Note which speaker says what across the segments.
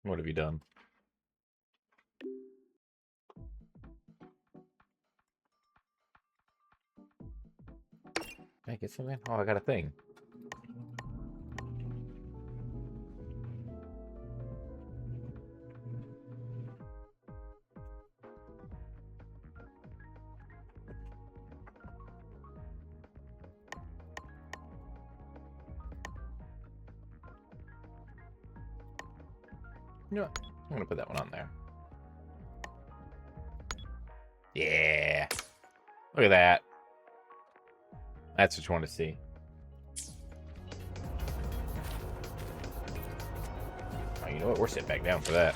Speaker 1: What have you done? Can I get something? Oh, I got a thing. You know what? I'm gonna put that one on there. Yeah. Look at that. That's what you want to see. Oh, you know what? We're sitting back down for that.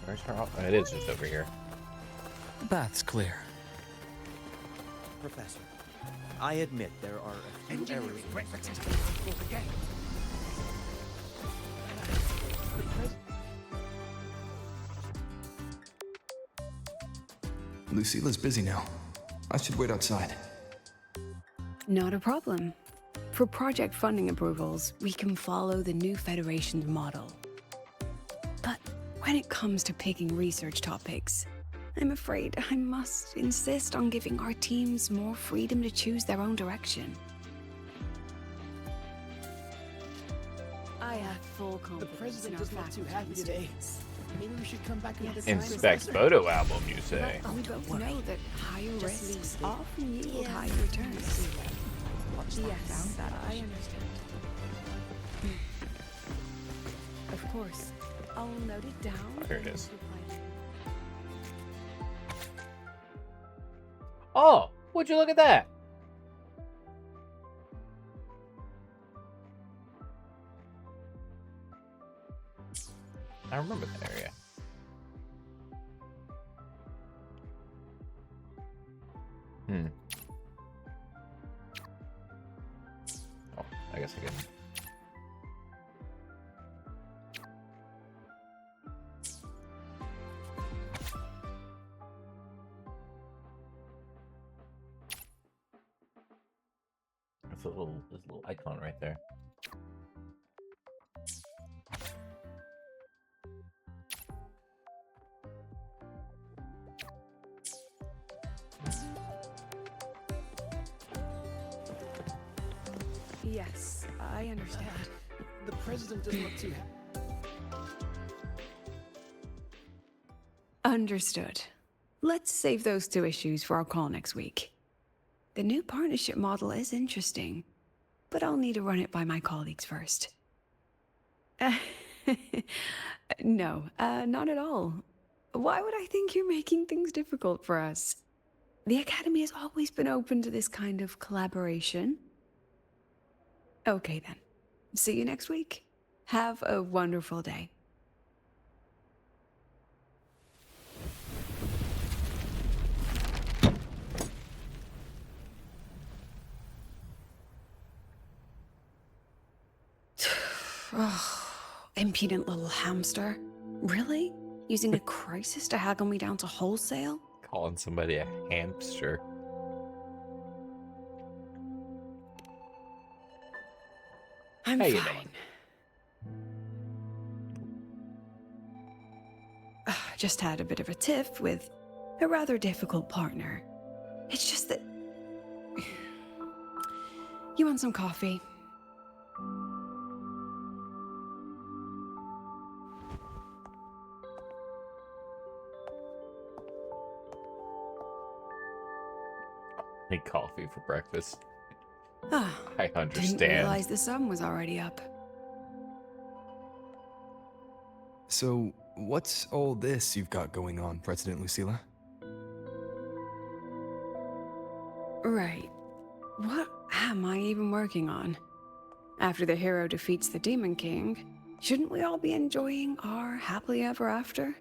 Speaker 1: Where's her? Oh, it is just over here.
Speaker 2: The bath's clear.
Speaker 3: Professor, I admit there are a few errors in this game.
Speaker 2: Lucila's busy now. I should wait outside.
Speaker 4: Not a problem. For project funding approvals, we can follow the new Federation's model. But when it comes to picking research topics, I'm afraid I must insist on giving our teams more freedom to choose their own direction. I have full confidence in our faculty today.
Speaker 3: Maybe we should come back another time.
Speaker 1: Inspect photo album, you say?
Speaker 4: We both know that higher risks often yield higher returns. Yes, I understand. Of course, I'll note it down.
Speaker 1: Oh, here it is. Oh, would you look at that? I remember that area. Oh, I guess I can. That's this little icon right there.
Speaker 4: Yes, I understand.
Speaker 3: The president doesn't look too happy.
Speaker 4: Understood. Let's save those two issues for our call next week. The new partnership model is interesting, but I'll need to run it by my colleagues first. No, not at all. Why would I think you're making things difficult for us? The Academy has always been open to this kind of collaboration. Okay then. See you next week. Have a wonderful day. Oh, impudent little hamster. Really? Using a crisis to haggle me down to wholesale?
Speaker 1: Calling somebody a hamster.
Speaker 4: I'm
Speaker 1: How you
Speaker 4: fine.
Speaker 1: doing?
Speaker 4: Just had a bit of a tiff with a rather difficult partner. It's just that... You want some coffee?
Speaker 1: Need coffee for breakfast.
Speaker 4: Ah,
Speaker 1: I
Speaker 4: didn't
Speaker 1: understand.
Speaker 4: realize the sun was already up.
Speaker 2: So, what's all this you've got going on, President Lucila?
Speaker 4: Right. What am I even working on? After the hero defeats the Demon King, shouldn't we all be enjoying our happily ever after?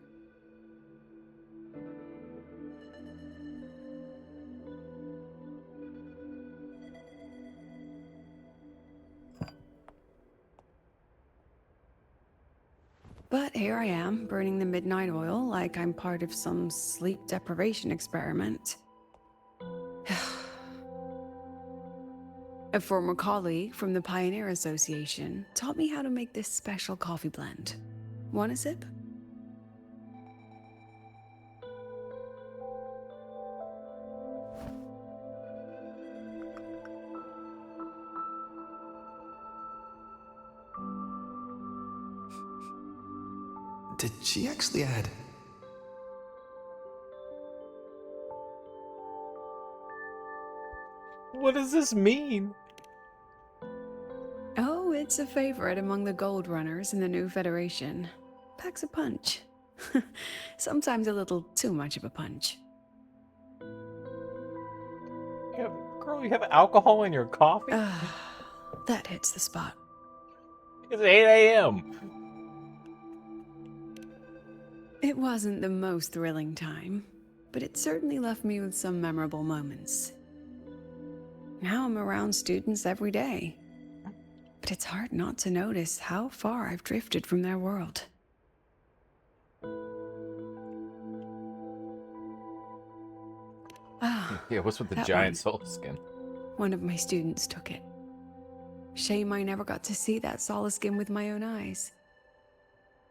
Speaker 4: But here I am, burning the midnight oil like I'm part of some sleep deprivation experiment. A former colleague from the Pioneer Association taught me how to make this special coffee blend. Want a sip?
Speaker 2: Did she actually add?
Speaker 1: What does this mean?
Speaker 4: Oh, it's a favorite among the gold runners in the new Federation. Packs a punch. Sometimes a little too much of a punch.
Speaker 1: Girl, you have alcohol in your coffee?
Speaker 4: That hits the spot.
Speaker 1: It's 8 a.m.
Speaker 4: It wasn't the most thrilling time, but it certainly left me with some memorable moments. Now I'm around students every day, but it's hard not to notice how far I've drifted from their world.
Speaker 1: Yeah, what's with the
Speaker 4: that
Speaker 1: giant
Speaker 4: one.
Speaker 1: soul skin?
Speaker 4: One of my students took it. Shame I never got to see that soul skin with my own eyes.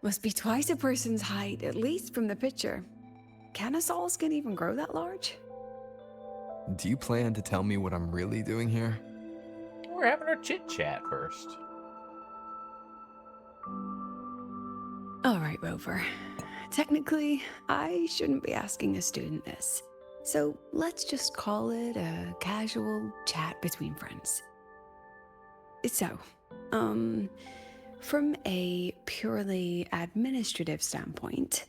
Speaker 4: Must be twice a person's height, at least from the picture. Can a soul skin even grow that large?
Speaker 2: Do you plan to tell me what I'm really doing here?
Speaker 1: We're having our chit chat first.
Speaker 4: All right, Rover. Technically, I shouldn't be asking a student this. So let's just call it a casual chat between friends. So, from a purely administrative standpoint,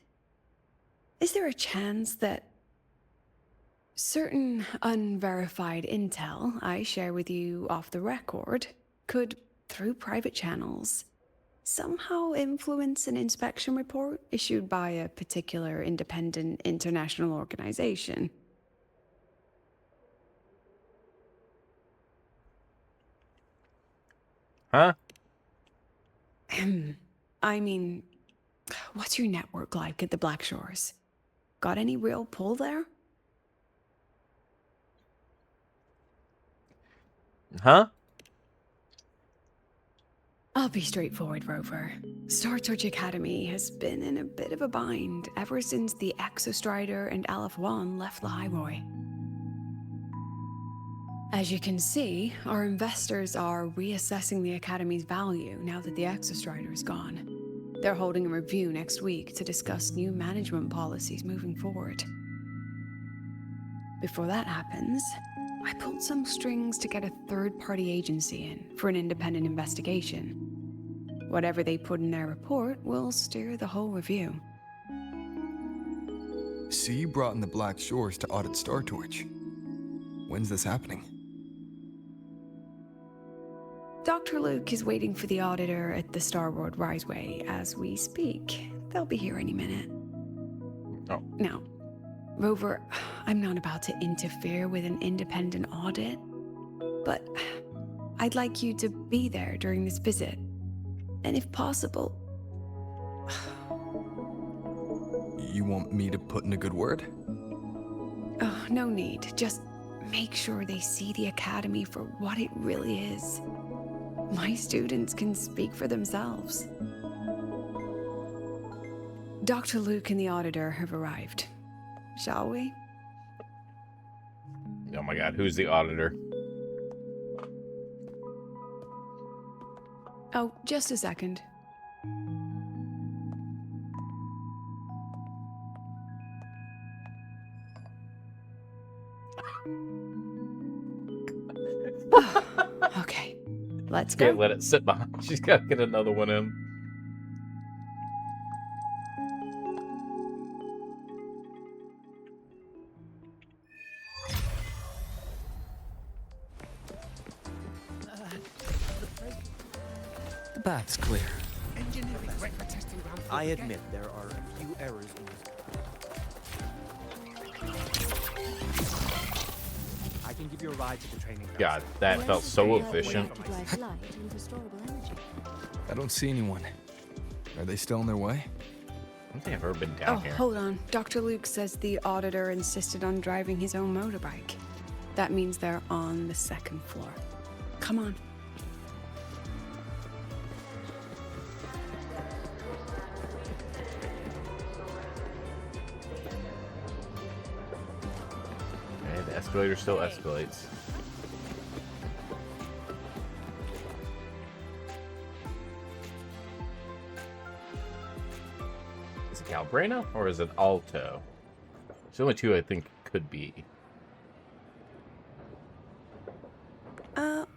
Speaker 4: is there a chance that certain unverified intel I share with you off the record could, through private channels, somehow influence an inspection report issued by a particular independent international organization?
Speaker 1: Huh?
Speaker 4: I mean, what's your network like at the Black Shores? Got any real pull there?
Speaker 1: Huh?
Speaker 4: I'll be straightforward, Rover. Star Search Academy has been in a bit of a bind ever since the Exostrider and Aleph One left the Highway. As you can see, our investors are reassessing the Academy's value now that the Exostrider is gone. They're holding a review next week to discuss new management policies moving forward. Before that happens, I pulled some strings to get a third-party agency in for an independent investigation. Whatever they put in their report will steer the whole review.
Speaker 2: So you brought in the Black Shores to audit Star Torch. When's this happening?
Speaker 4: Dr. Luke is waiting for the auditor at the Starboard Riseway as we speak. They'll be here any minute.
Speaker 1: Oh.
Speaker 4: Now, Rover, I'm not about to interfere with an independent audit, but I'd like you to be there during this visit. And if possible...
Speaker 2: You want me to put in a good word?
Speaker 4: Oh, no need. Just make sure they see the Academy for what it really is. My students can speak for themselves. Dr. Luke and the auditor have arrived. Shall we?
Speaker 1: Oh my god, who's the auditor?
Speaker 4: Oh, just a second. Okay, let's go.
Speaker 1: Can't let it sit behind. She's got to get another one in.
Speaker 2: The bath's clear.
Speaker 3: I admit there are a few errors in this. I can give you a ride to the training grounds.
Speaker 1: God, that felt so efficient.
Speaker 2: I don't see anyone. Are they still on their way?
Speaker 1: I don't think I've ever been down here.
Speaker 4: Hold on. Dr. Luke says the auditor insisted on driving his own motorbike. That means they're on the second floor. Come on.
Speaker 1: Okay, the escalator still escalates. Is it Galbreno or is it Alto? There's only two I think could be.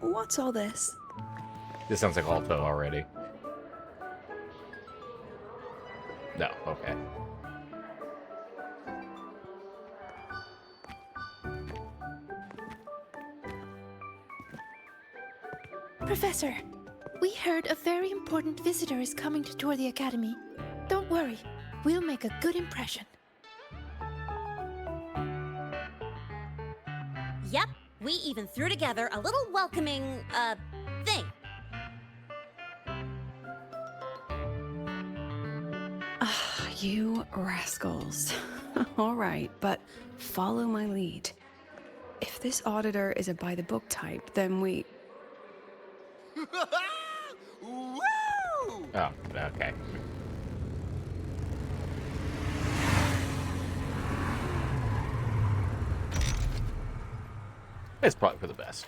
Speaker 4: What's all this?
Speaker 1: This sounds like Alto already. No, okay.
Speaker 5: Professor, we heard a very important visitor is coming to tour the academy. Don't worry, we'll make a good impression.
Speaker 6: Yep, we even threw together a little welcoming, thing.
Speaker 4: You rascals. All right, but follow my lead. If this auditor is a by-the-book type, then we...
Speaker 3: Woo!
Speaker 1: Oh, okay. It's probably for the best.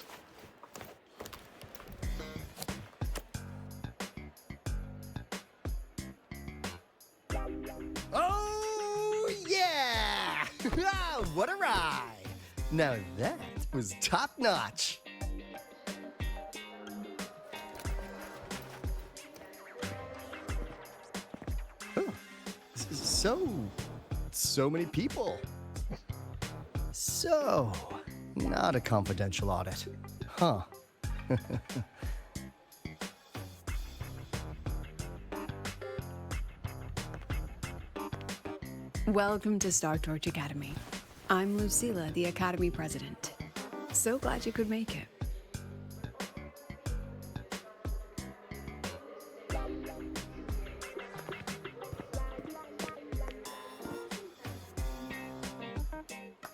Speaker 3: Oh, yeah! What a ride! Now that was top-notch. Oh, so many people. So, not a confidential audit. Huh.
Speaker 4: Welcome to Star Torch Academy. I'm Lucilla, the Academy President. So glad you could make it.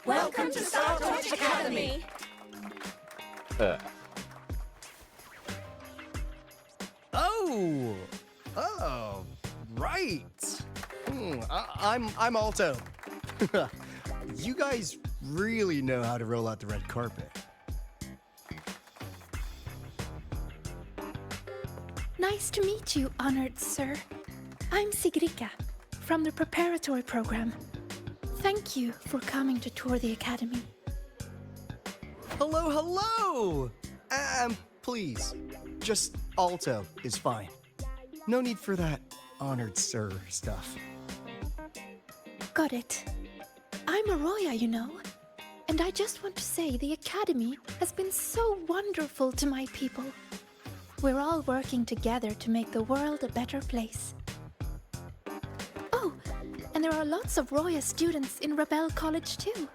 Speaker 6: Welcome to Star Torch Academy!
Speaker 3: Oh, right. I'm Alto. You guys really know how to roll out the red carpet.
Speaker 5: Nice to meet you, honored sir. I'm Sigrika, from the preparatory program. Thank you for coming to tour the academy.
Speaker 3: Hello! Please, just Alto is fine. No need for that honored sir stuff.
Speaker 5: Got it. I'm Arroya, you know. And I just want to say the academy has been so wonderful to my people. We're all working together to make the world a better place. Oh, and there are lots of Roya students in Rebel College too.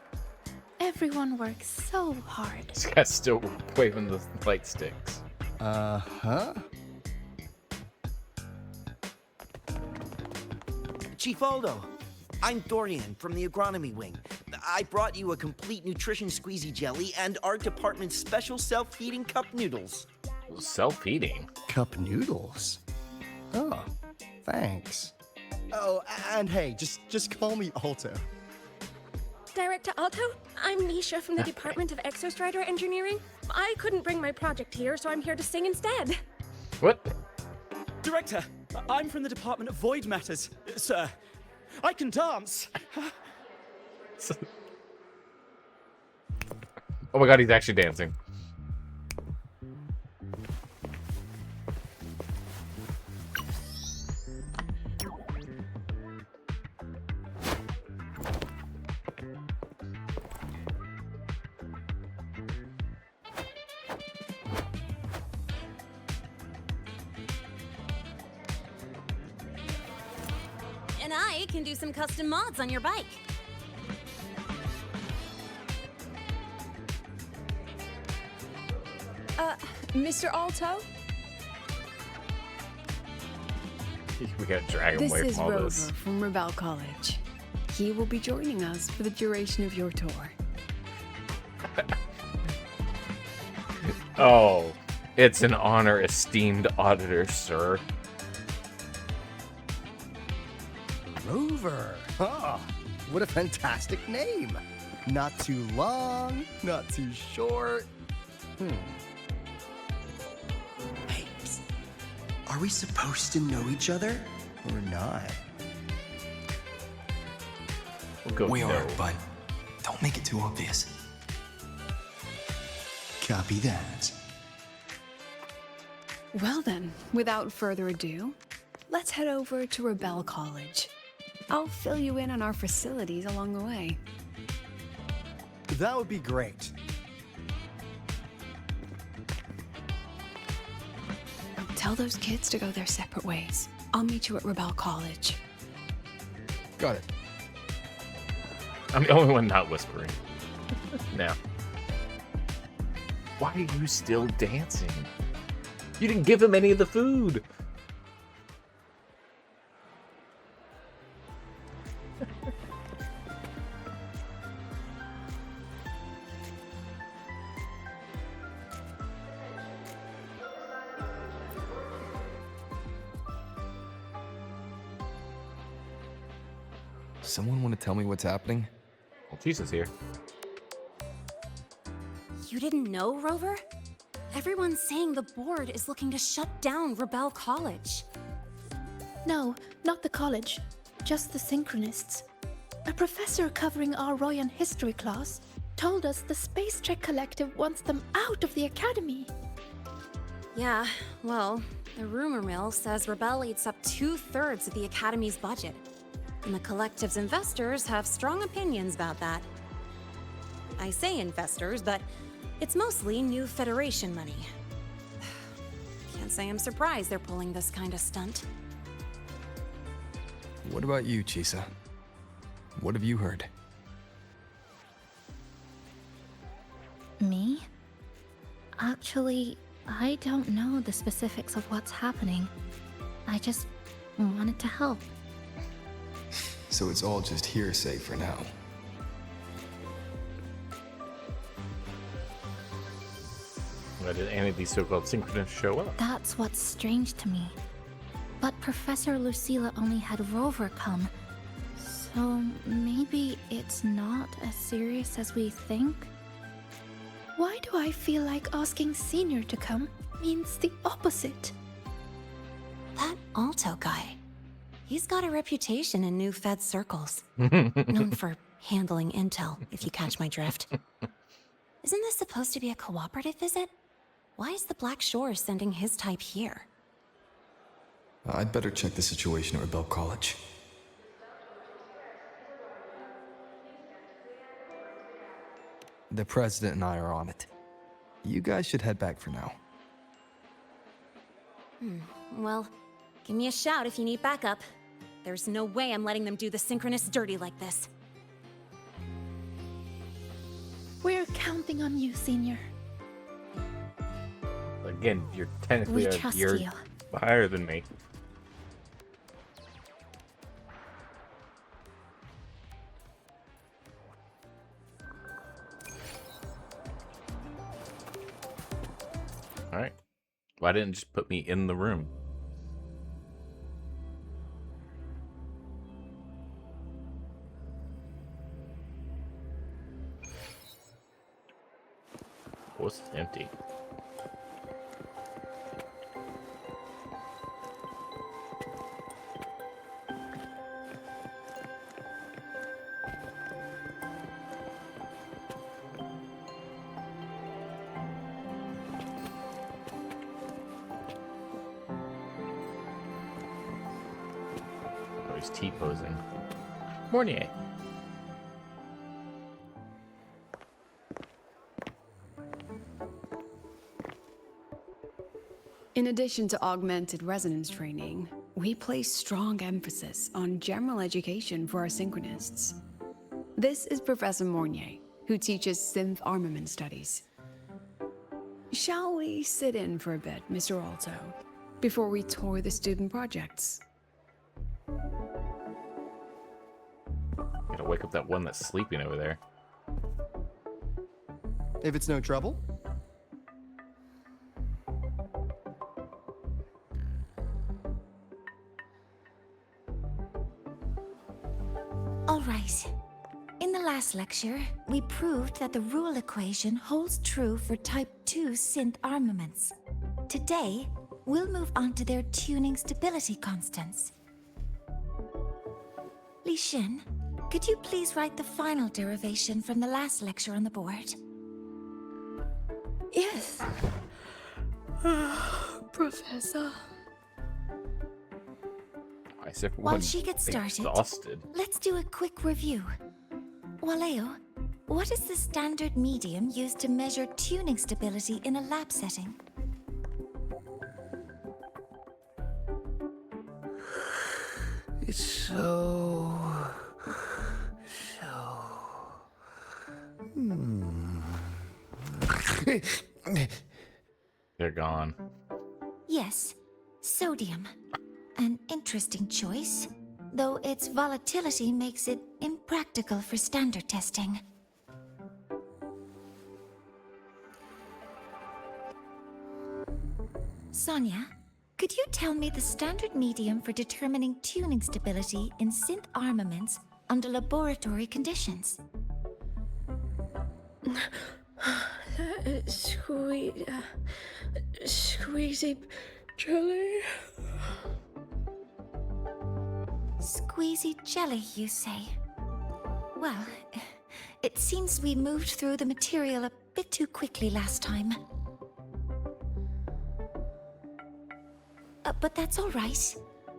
Speaker 5: Everyone works so hard.
Speaker 1: This guy's still waving the light sticks.
Speaker 3: Uh-huh.
Speaker 7: Chief Aldo, I'm Dorian from the agronomy wing. I brought you a complete nutrition squeezy jelly and our department's special self-feeding cup noodles.
Speaker 1: Self-eating?
Speaker 3: Cup noodles? Oh, thanks. Oh, and hey, just call me Alto.
Speaker 8: Director Alto, I'm Nisha from the Department of Exostrider Engineering. I couldn't bring my project here, so I'm here to sing instead.
Speaker 1: What?
Speaker 9: Director, I'm from the Department of Void Matters, sir. I can dance.
Speaker 1: Oh my god, he's actually dancing.
Speaker 6: And I can do some custom mods on your bike.
Speaker 4: Mr. Alto?
Speaker 1: We gotta drag him
Speaker 4: This
Speaker 1: away
Speaker 4: is
Speaker 1: from all
Speaker 4: Rover
Speaker 1: this.
Speaker 4: from Rebel College. He will be joining us for the duration of your tour.
Speaker 1: Oh, it's an honor, esteemed auditor, sir.
Speaker 3: Rover. Oh, what a fantastic name. Not too long, not too short. Hey, psst. Are we supposed to know each other or not?
Speaker 1: We'll go
Speaker 2: We
Speaker 1: no.
Speaker 2: are, but don't make it too obvious.
Speaker 3: Copy that.
Speaker 4: Well then, without further ado, let's head over to Rebel College. I'll fill you in on our facilities along the way.
Speaker 3: That would be great.
Speaker 4: Tell those kids to go their separate ways. I'll meet you at Rebel College.
Speaker 2: Got it.
Speaker 1: I'm the only one not whispering. Now. Why are you still dancing? You didn't give him any of the food.
Speaker 2: Someone want to tell me what's happening?
Speaker 1: Well, Jesus here.
Speaker 6: You didn't know, Rover? Everyone's saying the board is looking to shut down Rebel College.
Speaker 5: No, not the college, just the Synchronists. A professor covering our Royan history class told us the Space Trek Collective wants them out of the academy.
Speaker 6: Yeah, well, the rumor mill says Rebel eats up 2/3 of the academy's budget. And the collective's investors have strong opinions about that. I say investors, but it's mostly new Federation money. Can't say I'm surprised they're pulling this kind of stunt.
Speaker 2: What about you, Chisa? What have you heard?
Speaker 5: Me? Actually, I don't know the specifics of what's happening. I just wanted to help.
Speaker 2: So it's all just hearsay for now.
Speaker 1: Why did any of these so-called synchronists show up?
Speaker 5: That's what's strange to me. But Professor Lucilla only had Rover come, so maybe it's not as serious as we think? Why do I feel like asking Senior to come means the opposite?
Speaker 6: That Alto guy. He's got a reputation in new Fed circles. Known for handling intel, if you catch my drift. Isn't this supposed to be a cooperative visit? Why is the Black Shore sending his type here?
Speaker 2: I'd better check the situation at Rebel College. The president and I are on it. You guys should head back for now.
Speaker 6: Well, give me a shout if you need backup. There's no way I'm letting them do the Synchronists dirty like this.
Speaker 5: We're counting on you, Senior.
Speaker 1: Again, you're technically
Speaker 5: We
Speaker 1: a
Speaker 5: trust
Speaker 1: year
Speaker 5: you.
Speaker 1: higher than me. Alright. Why didn't it just put me in the room? Oh, it's empty. Oh, he's T-posing. Mornier.
Speaker 4: In addition to augmented resonance training, we place strong emphasis on general education for our synchronists. This is Professor Mornier, who teaches synth armament studies. Shall we sit in for a bit, Mr. Alto, before we tour the student projects?
Speaker 1: Gotta wake up that one that's sleeping over there.
Speaker 3: If it's no trouble.
Speaker 10: All right. In the last lecture, we proved that the rule equation holds true for Type 2 synth armaments. Today, we'll move on to their tuning stability constants. Li Xin, could you please write the final derivation from the last lecture on the board?
Speaker 4: Yes. Professor.
Speaker 1: Why is everyone
Speaker 10: While she gets started,
Speaker 1: exhausted?
Speaker 10: let's do a quick review. Waleo, what is the standard medium used to measure tuning stability in a lab setting?
Speaker 11: It's so...
Speaker 1: They're gone.
Speaker 10: Yes, sodium. An interesting choice, though its volatility makes it impractical for standard testing. Sonia, could you tell me the standard medium for determining tuning stability in synth armaments under laboratory conditions?
Speaker 8: Squeezy jelly.
Speaker 10: Squeezy jelly, you say? Well, it seems we moved through the material a bit too quickly last time. But that's all right.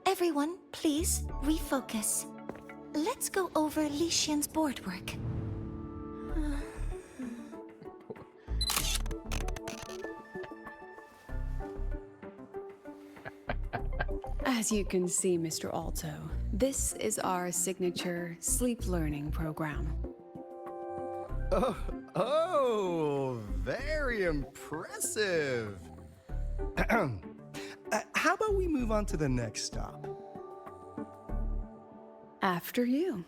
Speaker 10: Everyone, please refocus. Let's go over Li Xian's board work.
Speaker 4: As you can see, Mr. Alto, this is our signature sleep learning program.
Speaker 3: Oh, very impressive. How about we move on to the next stop?
Speaker 4: After you.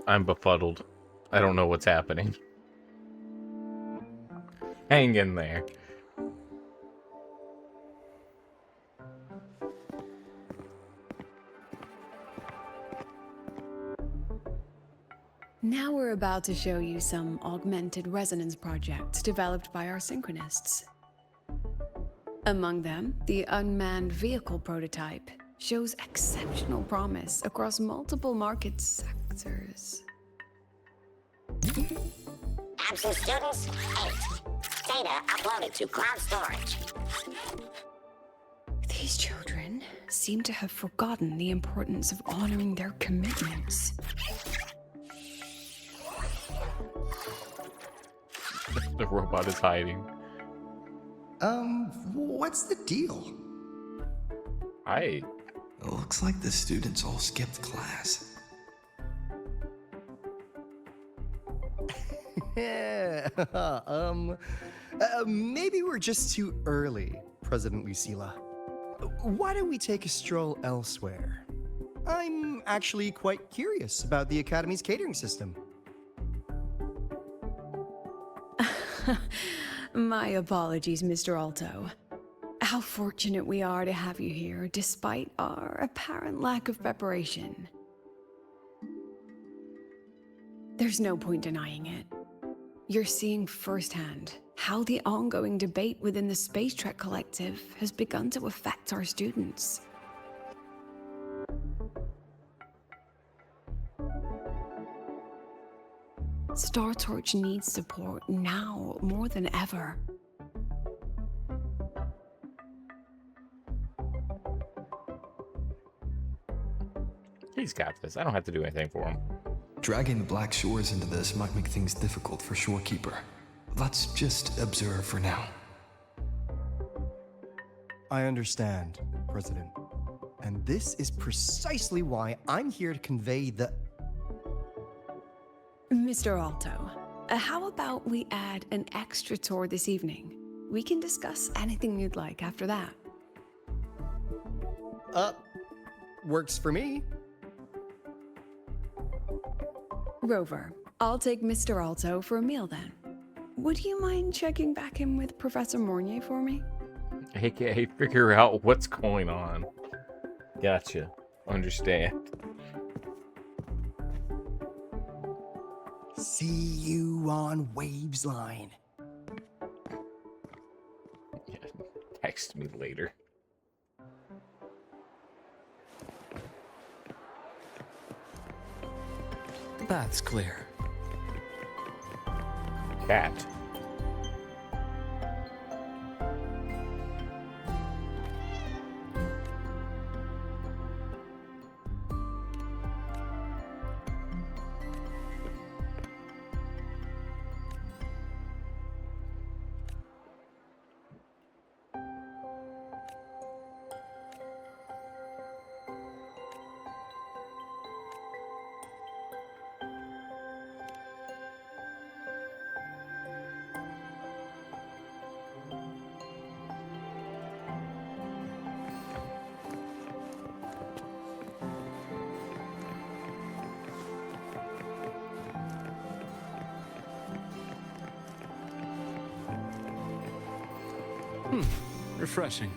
Speaker 1: I'm befuddled. I don't know what's happening. Hang in there.
Speaker 4: Now we're about to show you some augmented resonance projects developed by our synchronists. Among them, the unmanned vehicle prototype shows exceptional promise across multiple market sectors.
Speaker 12: Absent students, 8. Data uploaded to cloud storage.
Speaker 4: These children seem to have forgotten the importance of honoring their commitments.
Speaker 1: The robot is hiding.
Speaker 3: What's the deal?
Speaker 2: It looks like the students all skipped class.
Speaker 3: Yeah, maybe we're just too early, President Lucila. Why don't we take a stroll elsewhere? I'm actually quite curious about the Academy's catering system.
Speaker 4: My apologies, Mr. Alto. How fortunate we are to have you here, despite our apparent lack of preparation. There's no point denying it. You're seeing firsthand how the ongoing debate within the Space Trek Collective has begun to affect our students. Star Torch needs support now more than ever.
Speaker 1: He's got this. I don't have to do anything for him.
Speaker 2: Dragging the Black Shores into this might make things difficult for Shorekeeper. Let's just observe for now.
Speaker 3: I understand, President. And this is precisely why I'm here to convey the...
Speaker 4: Mr. Alto, how about we add an extra tour this evening? We can discuss anything you'd like after that.
Speaker 3: Works for me.
Speaker 4: Rover, I'll take Mr. Alto for a meal then. Would you mind checking back in with Professor Mornier for me?
Speaker 1: AKA figure out what's going on. Gotcha. Understand.
Speaker 3: See you on Waves Line.
Speaker 1: Yeah, text me later.
Speaker 2: The path's clear.
Speaker 1: Cat.
Speaker 2: Refreshing.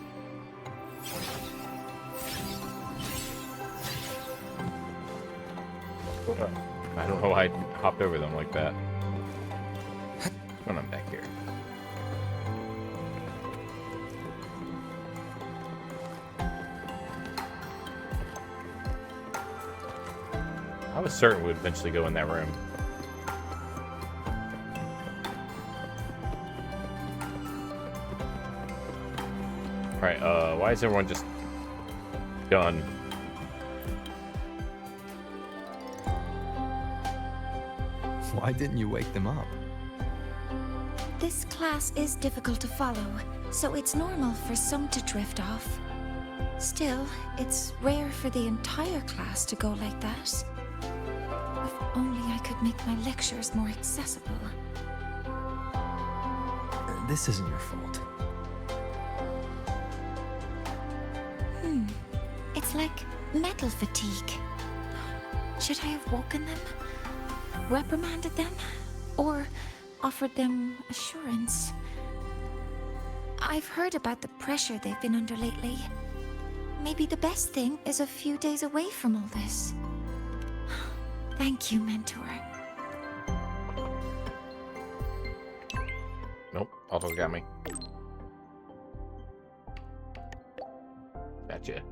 Speaker 1: I don't know why I hopped over them like that. What's going on back here? I was certain we'd eventually go in that room. Alright, why is everyone just done?
Speaker 2: Why didn't you wake them up?
Speaker 10: This class is difficult to follow, so it's normal for some to drift off. Still, it's rare for the entire class to go like that. If only I could make my lectures more accessible.
Speaker 2: This isn't your fault.
Speaker 10: It's like metal fatigue. Should I have woken them? Reprimanded them? Or offered them assurance? I've heard about the pressure they've been under lately. Maybe the best thing is a few days away from all this. Thank you, Mentor.
Speaker 1: Nope, Alto's got me. Gotcha.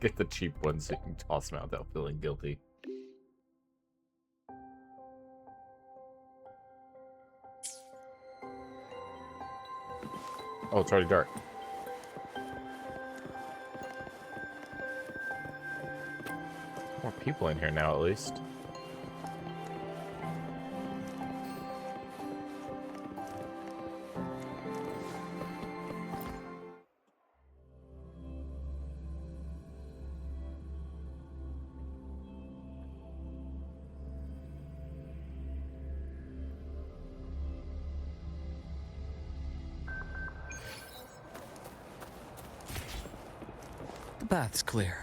Speaker 1: Get the cheap ones so you can toss them out without feeling guilty. Oh, it's already dark. More people in here now, at least.
Speaker 2: The path's clear.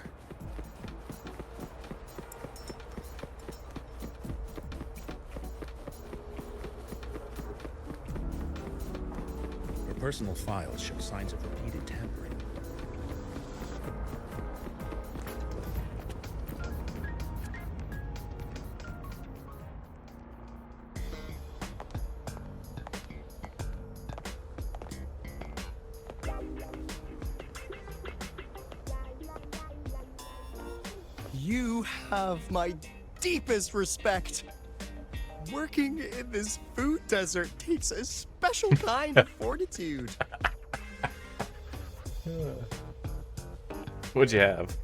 Speaker 13: Your personal files show signs of repeated tampering.
Speaker 3: You have my deepest respect. Working in this food desert takes a special kind of fortitude.
Speaker 1: What'd you have?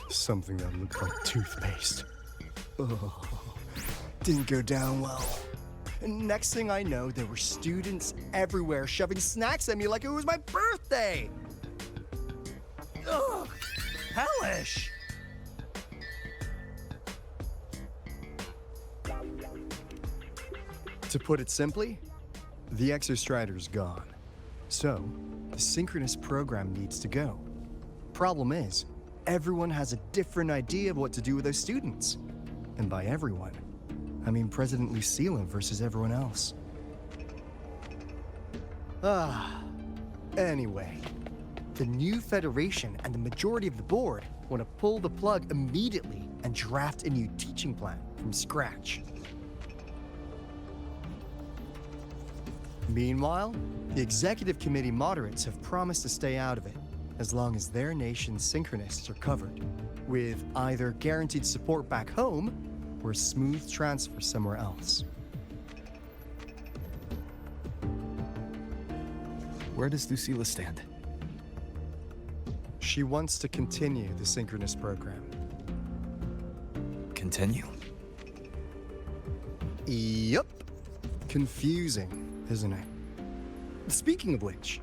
Speaker 3: Something that looked like toothpaste. Oh, didn't go down well. And next thing I know, there were students everywhere shoving snacks at me like it was my birthday. Ugh, hellish. To put it simply, the Exostrider's gone. So, the synchronous program needs to go. Problem is, everyone has a different idea of what to do with those students. And by everyone, I mean President Lucilla versus everyone else. Anyway, the new Federation and the majority of the board want to pull the plug immediately and draft a new teaching plan from scratch. Meanwhile, the executive committee moderates have promised to stay out of it as long as their nation's synchronists are covered, with either guaranteed support back home or a smooth transfer somewhere else.
Speaker 2: Where does Lucilla stand?
Speaker 3: She wants to continue the synchronous program.
Speaker 2: Continue?
Speaker 3: Yup. Confusing, isn't it? Speaking of which,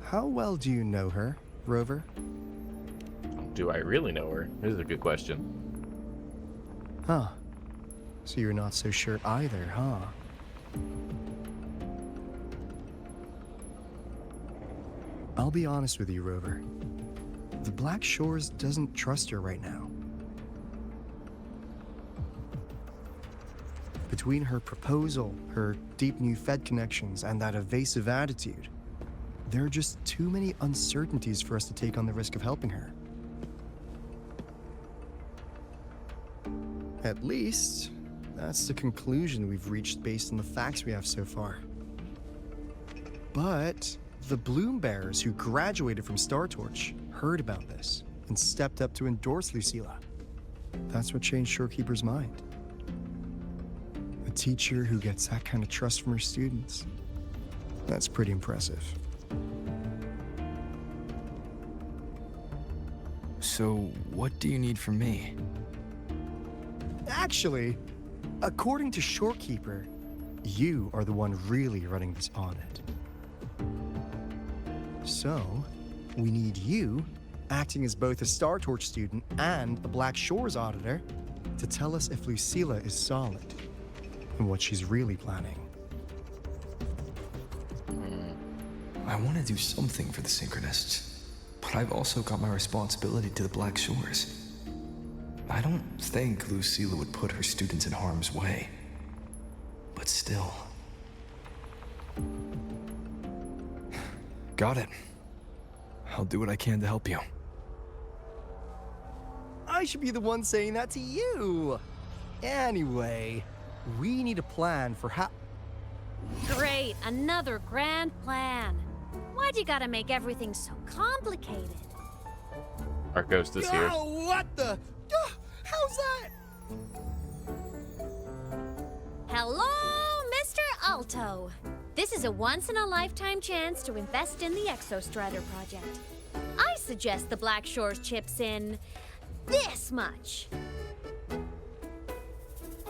Speaker 3: how well do you know her, Rover?
Speaker 1: Do I really know her? This is a good question.
Speaker 3: Huh. So you're not so sure either, huh? I'll be honest with you, Rover. The Black Shores doesn't trust her right now. Between her proposal, her deep new Fed connections, and that evasive attitude, there are just too many uncertainties for us to take on the risk of helping her. At least, that's the conclusion we've reached based on the facts we have so far. But the Bloom Bearers who graduated from Star Torch heard about this and stepped up to endorse Lucilla. That's what changed Shorekeeper's mind. A teacher who gets that kind of trust from her students. That's pretty impressive.
Speaker 2: So, what do you need from me?
Speaker 3: Actually, according to Shorekeeper, you are the one really running this audit. So, we need you, acting as both a Star Torch student and a Black Shores auditor, to tell us if Lucilla is solid and what she's really planning.
Speaker 2: I want to do something for the Synchronists, but I've also got my responsibility to the Black Shores. I don't think Lucilla would put her students in harm's way, but still. Got it. I'll do what I can to help you.
Speaker 3: I should be the one saying that to you. Anyway, we need a plan for how...
Speaker 6: Great, another grand plan. Why'd you gotta make everything so complicated?
Speaker 1: Our ghost is here.
Speaker 3: Oh, what the... How's that?
Speaker 6: Hello, Mr. Alto. This is a once-in-a-lifetime chance to invest in the Exostrider project. I suggest the Black Shores chips in this much.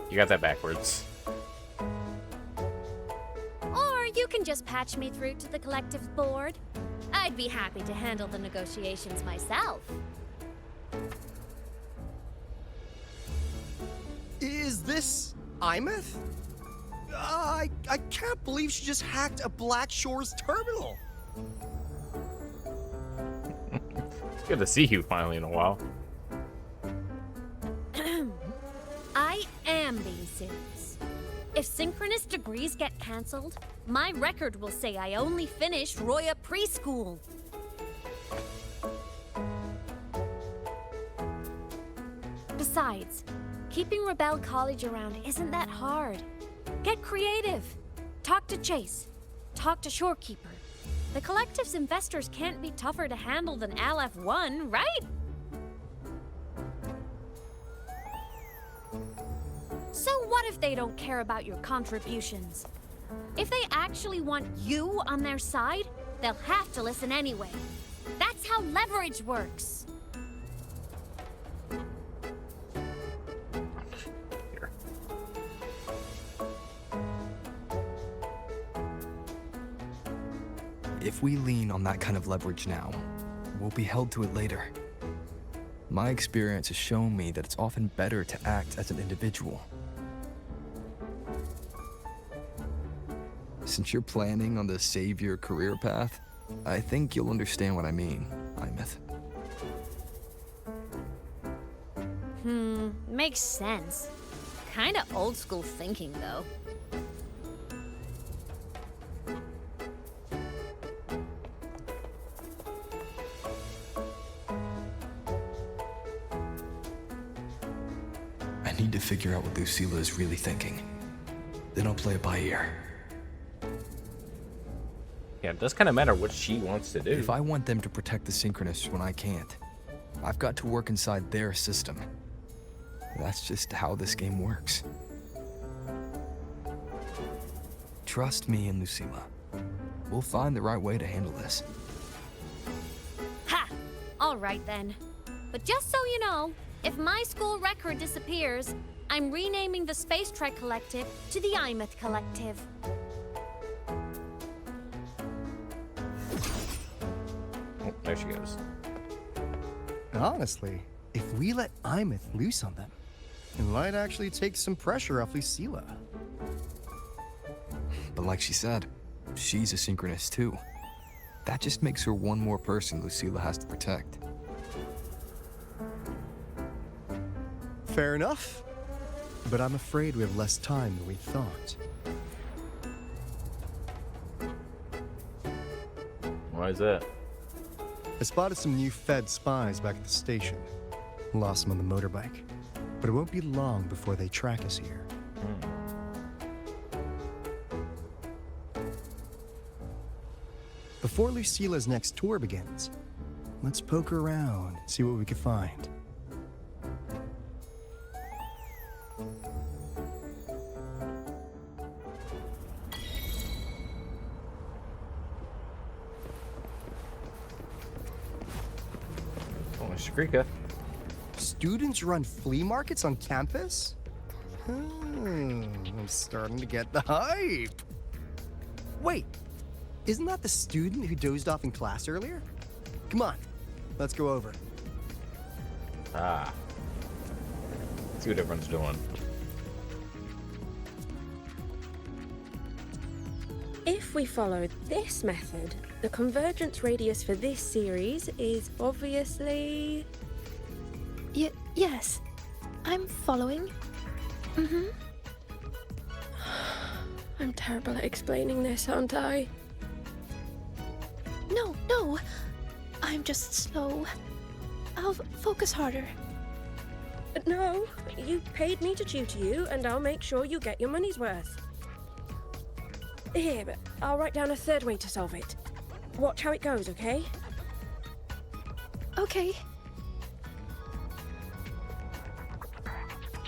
Speaker 1: You got that backwards.
Speaker 6: Or you can just patch me through to the collective's board. I'd be happy to handle the negotiations myself.
Speaker 3: Is this Imeth? I can't believe she just hacked a Black Shores terminal.
Speaker 1: It's good to see you finally in a while.
Speaker 6: I am being serious. If synchronous degrees get cancelled, my record will say I only finished Roya preschool. Besides, keeping Rebel College around isn't that hard. Get creative. Talk to Chase. Talk to Shorekeeper. The collective's investors can't be tougher to handle than LF1, right? So what if they don't care about your contributions? If they actually want you on their side, they'll have to listen anyway. That's how leverage works.
Speaker 1: Here.
Speaker 2: If we lean on that kind of leverage now, we'll be held to it later. My experience has shown me that it's often better to act as an individual. Since you're planning on the savior career path, I think you'll understand what I mean, Imeth.
Speaker 14: Makes sense. Kinda old school thinking, though.
Speaker 2: I need to figure out what Lucilla is really thinking. Then I'll play it by ear.
Speaker 1: Yeah, it does kind of matter what she wants to do.
Speaker 2: If I want them to protect the Synchronists when I can't, I've got to work inside their system. That's just how this game works. Trust me and Lucilla. We'll find the right way to handle this.
Speaker 14: Ha! Alright then. But just so you know, if my school record disappears, I'm renaming the Space Trek Collective to the Imeth Collective.
Speaker 1: Oh, there she goes.
Speaker 3: Honestly, if we let Imeth loose on them, it might actually take some pressure off Lucilla.
Speaker 2: But like she said, she's a Synchronist too. That just makes her one more person Lucilla has to protect.
Speaker 3: Fair enough. But I'm afraid we have less time than we thought.
Speaker 1: Why is that?
Speaker 3: I spotted some new Fed spies back at the station. Lost them on the motorbike. But it won't be long before they track us here. Before Lucilla's next tour begins, let's poke around and see what we can find.
Speaker 1: Oh, Shrika.
Speaker 3: Students run flea markets on campus? I'm starting to get the hype. Wait, isn't that the student who dozed off in class earlier? Come on, let's go over.
Speaker 1: Ah. Let's see what everyone's doing.
Speaker 8: If we follow this method, the convergence radius for this series is obviously...
Speaker 5: Yes. I'm following.
Speaker 8: I'm terrible at explaining this, aren't I?
Speaker 5: No. I'm just slow. I'll focus harder.
Speaker 8: No, you paid me to tutor you, and I'll make sure you get your money's worth. Here, but I'll write down a third way to solve it. Watch how it goes, okay?
Speaker 5: Okay.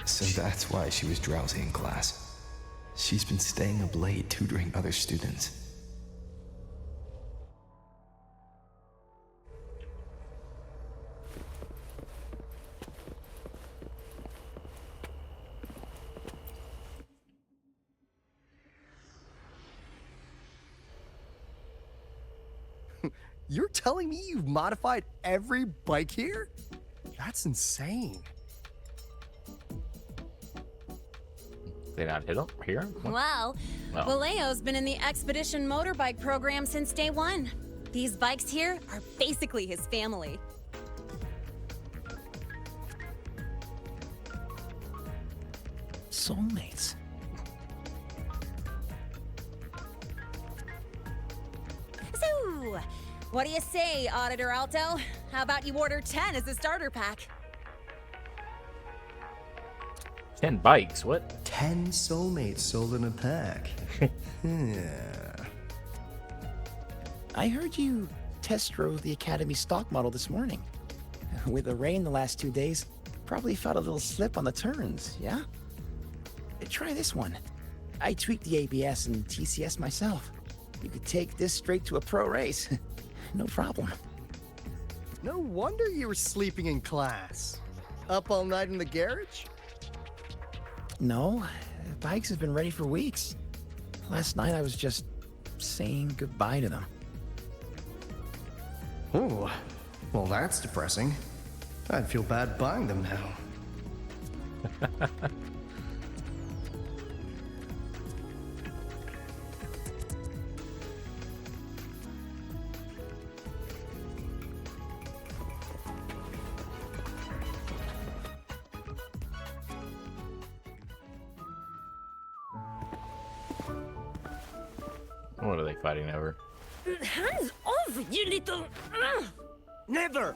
Speaker 2: So that's why she was drowsy in class. She's been staying up late tutoring other students.
Speaker 3: You're telling me you've modified every bike here? That's insane.
Speaker 1: They not hit him here? What?
Speaker 6: Well,
Speaker 1: Oh.
Speaker 6: Valeo's been in the Expedition motorbike program since day one. These bikes here are basically his family.
Speaker 9: Soulmates.
Speaker 6: So, what do you say, Auditor Alto? How about you order 10 as a starter pack?
Speaker 1: 10 bikes, what?
Speaker 3: 10 soulmates sold in a pack. Yeah.
Speaker 15: I heard you test drove the Academy stock model this morning. With the rain the last 2 days, probably felt a little slip on the turns, yeah? Try this one. I tweaked the ABS and TCS myself. You could take this straight to a pro race. No problem.
Speaker 3: No wonder you were sleeping in class. Up all night in the garage?
Speaker 15: No, bikes have been ready for weeks. Last night I was just saying goodbye to them.
Speaker 3: Oh, well that's depressing. I'd feel bad buying them now.
Speaker 1: fighting over.
Speaker 8: Hands off, you little...
Speaker 7: Never!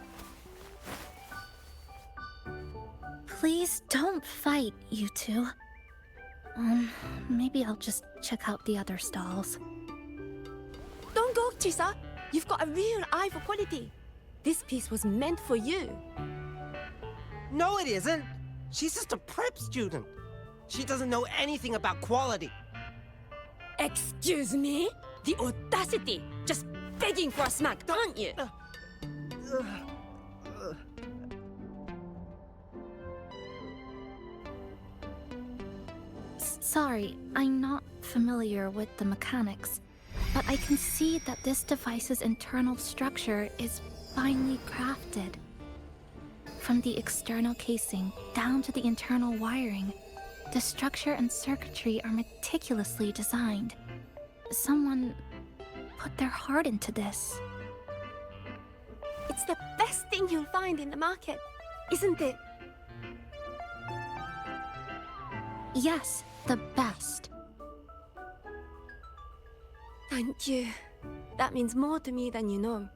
Speaker 5: Please don't fight, you two. Maybe I'll just check out the other stalls.
Speaker 8: Don't go, Chisa. You've got a real eye for quality. This piece was meant for you.
Speaker 16: No, it isn't. She's just a prep student. She doesn't know anything about quality.
Speaker 8: Excuse me? The audacity! Just begging for a smack, aren't you?
Speaker 5: Sorry, I'm not familiar with the mechanics, but I can see that this device's internal structure is finely crafted. From the external casing down to the internal wiring, the structure and circuitry are meticulously designed. Someone put their heart into this.
Speaker 8: It's the best thing you'll find in the market, isn't it?
Speaker 5: Yes, the best.
Speaker 8: Thank you. That means more to me than you know.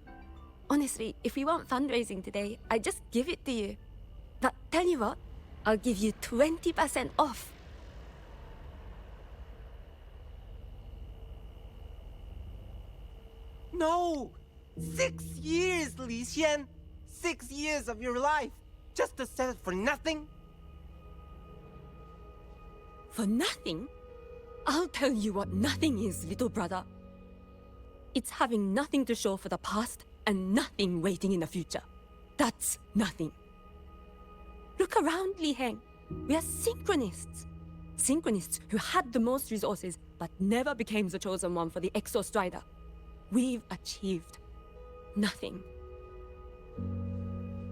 Speaker 8: Honestly, if we want fundraising today, I'd just give it to you. But tell you what, I'll give you 20% off.
Speaker 16: No! 6 years, Li Xian! 6 years of your life! Just to sell it for nothing?
Speaker 8: For nothing? I'll tell you what nothing is, little brother. It's having nothing to show for the past and nothing waiting in the future. That's nothing. Look around, Li Heng. We are synchronists. Synchronists who had the most resources but never became the chosen one for the Exo Strider. We've achieved nothing.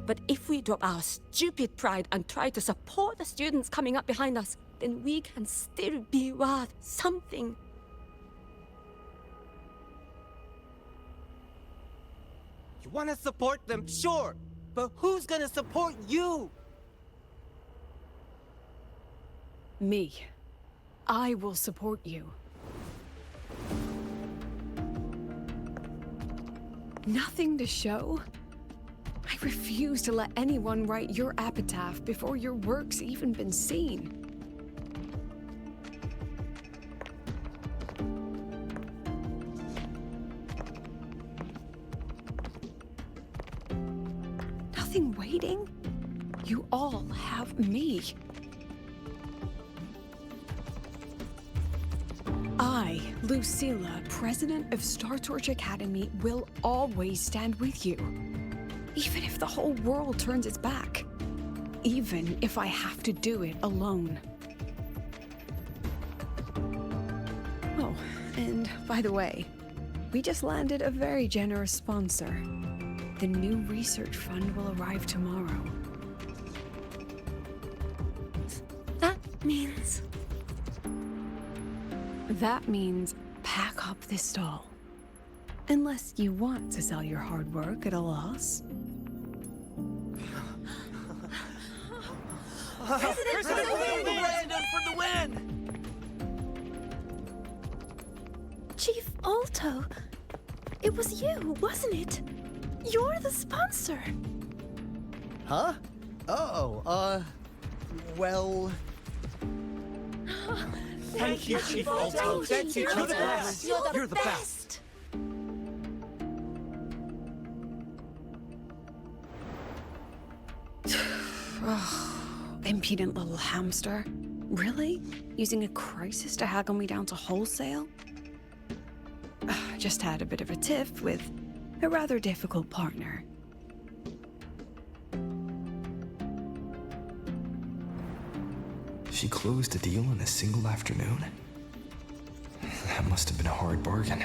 Speaker 8: But if we drop our stupid pride and try to support the students coming up behind us, then we can still be worth something.
Speaker 16: You want to support them, sure, but who's gonna support you?
Speaker 4: Me. I will support you. Nothing to show? I refuse to let anyone write your epitaph before your work's even been seen. Nothing waiting? You all have me. I, Lucilla, president of Star Torch Academy, will always stand with you. Even if the whole world turns its back. Even if I have to do it alone. Oh, and by the way, we just landed a very generous sponsor. The new research fund will arrive tomorrow.
Speaker 8: That means...
Speaker 4: That means pack up this stall. Unless you want to sell your hard work at a loss.
Speaker 16: President for the win!
Speaker 5: Chief Alto, it was you, wasn't it? You're the sponsor.
Speaker 3: Huh? Oh, well...
Speaker 9: Thank you, Chief Alto.
Speaker 16: Thank you,
Speaker 9: You're the best.
Speaker 16: You're the best.
Speaker 4: Impudent little hamster. Really? Using a crisis to haggle me down to wholesale? Just had a bit of a tiff with a rather difficult partner.
Speaker 2: She closed a deal in a single afternoon? That must have been a hard bargain.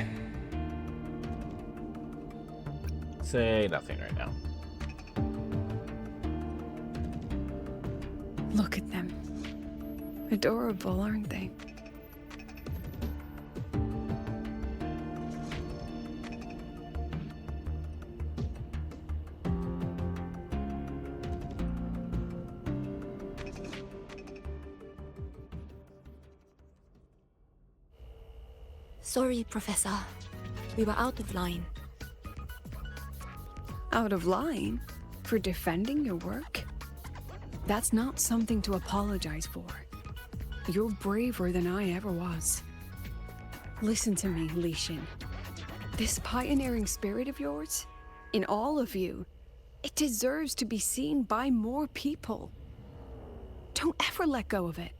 Speaker 1: Say nothing right now.
Speaker 4: Look at them. Adorable, aren't they?
Speaker 8: Sorry, Professor. We were out of line.
Speaker 4: Out of line? For defending your work? That's not something to apologize for. You're braver than I ever was. Listen to me, Li Xin. This pioneering spirit of yours, in all of you, it deserves to be seen by more people. Don't ever let go of it.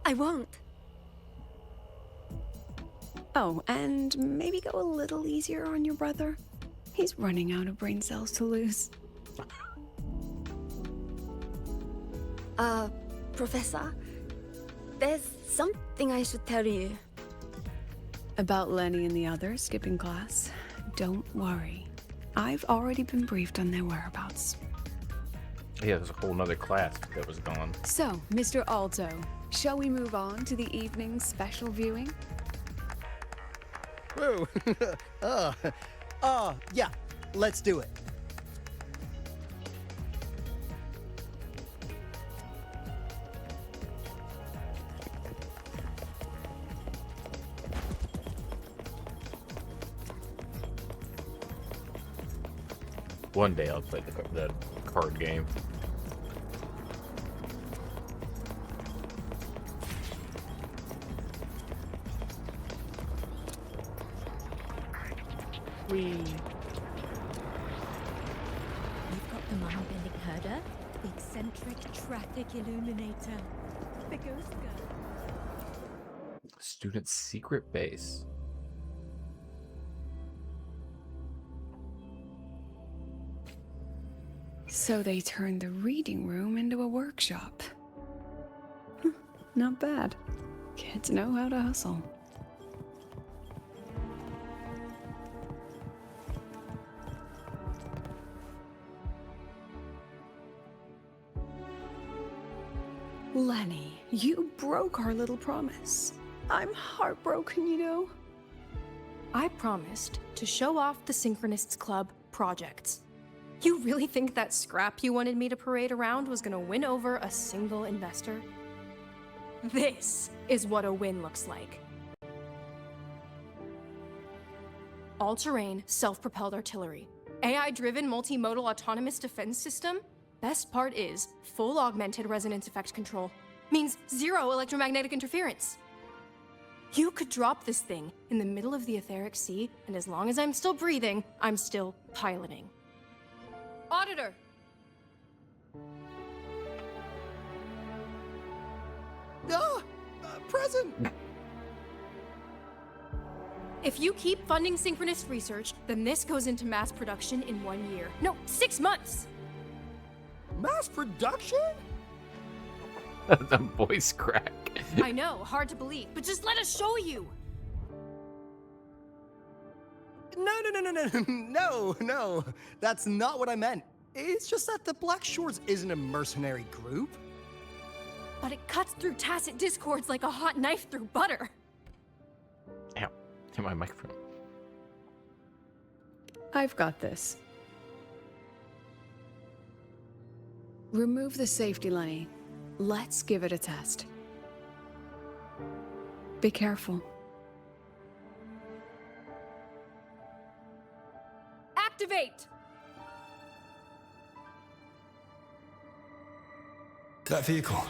Speaker 8: I won't.
Speaker 4: Oh, and maybe go a little easier on your brother. He's running out of brain cells to lose.
Speaker 8: Professor, there's something I should tell you.
Speaker 4: About Lenny and the others skipping class? Don't worry. I've already been briefed on their whereabouts.
Speaker 1: Yeah, there's a whole nother class that was gone.
Speaker 4: So, Mr. Alto, shall we move on to the evening's special viewing?
Speaker 3: Whoa. Yeah, let's do it.
Speaker 1: One day I'll play the card game.
Speaker 8: We've got the mind-bending herder, the eccentric traffic illuminator, the ghost girl.
Speaker 1: Student secret base.
Speaker 4: So they turned the reading room into a workshop. Not bad. Kids know how to hustle. Lenny, you broke our little promise. I'm heartbroken, you know.
Speaker 17: I promised to show off the Synchronists Club projects. You really think that scrap you wanted me to parade around was gonna win over a single investor? This is what a win looks like. All-terrain, self-propelled artillery. AI-driven multimodal autonomous defense system? Best part is, full augmented resonance effect control. Means zero electromagnetic interference. You could drop this thing in the middle of the etheric sea, and as long as I'm still breathing, I'm still piloting. Auditor!
Speaker 3: Present!
Speaker 17: If you keep funding synchronous research, then this goes into mass production in 1 year. No, 6 months!
Speaker 3: Mass production?
Speaker 1: The voice crack.
Speaker 17: I know, hard to believe, but just let us show you!
Speaker 3: No. That's not what I meant. It's just that the Black Shores isn't a mercenary group.
Speaker 17: But it cuts through tacit discords like a hot knife through butter.
Speaker 1: Ow. Hit my microphone.
Speaker 4: I've got this. Remove the safety, Lenny. Let's give it a test. Be careful.
Speaker 17: Activate!
Speaker 2: That vehicle.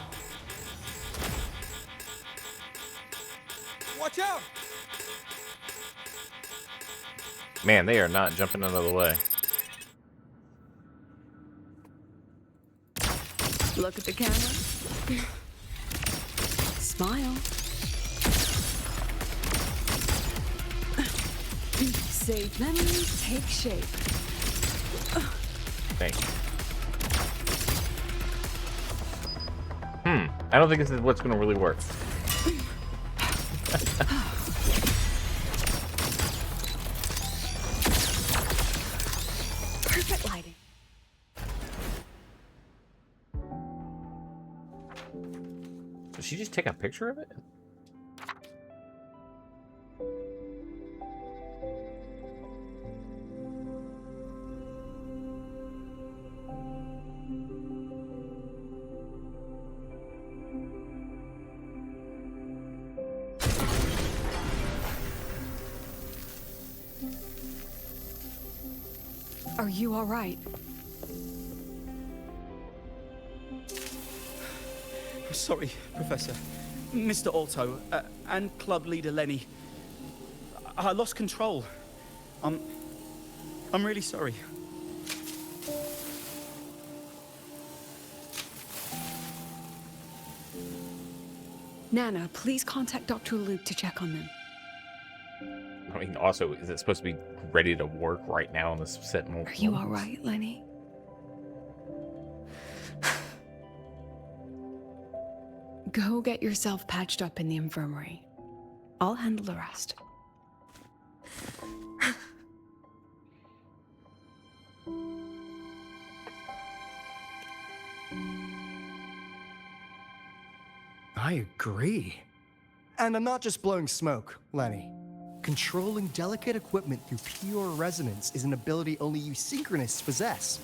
Speaker 9: Watch out!
Speaker 1: Man, they are not jumping out of the way.
Speaker 4: Look at the camera. Smile. Sage memories take shape.
Speaker 1: Thanks. I don't think this is what's going to really work.
Speaker 4: Perfect lighting.
Speaker 1: Did she just take a picture of it?
Speaker 4: Are you all right?
Speaker 9: Sorry, Professor. Mr. Alto, and club leader Lenny. I lost control. I'm really sorry.
Speaker 4: Nana, please contact Dr. Luke to check on them.
Speaker 1: I mean, also, is it supposed to be ready to work right now on this Sentinel?
Speaker 4: Are you all right, Lenny? Go get yourself patched up in the infirmary. I'll handle the rest.
Speaker 3: I agree. And I'm not just blowing smoke, Lenny. Controlling delicate equipment through pure resonance is an ability only you synchronists possess.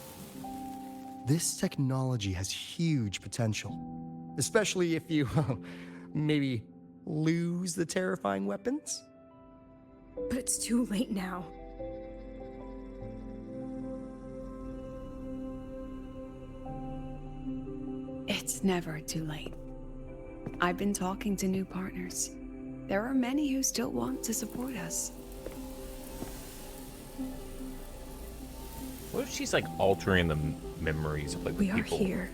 Speaker 3: This technology has huge potential, especially if you, maybe lose the terrifying weapons?
Speaker 17: But it's too late now.
Speaker 4: It's never too late. I've been talking to new partners. There are many who still want to support us.
Speaker 1: What if she's like altering the memories of like the
Speaker 17: We are
Speaker 1: people
Speaker 17: here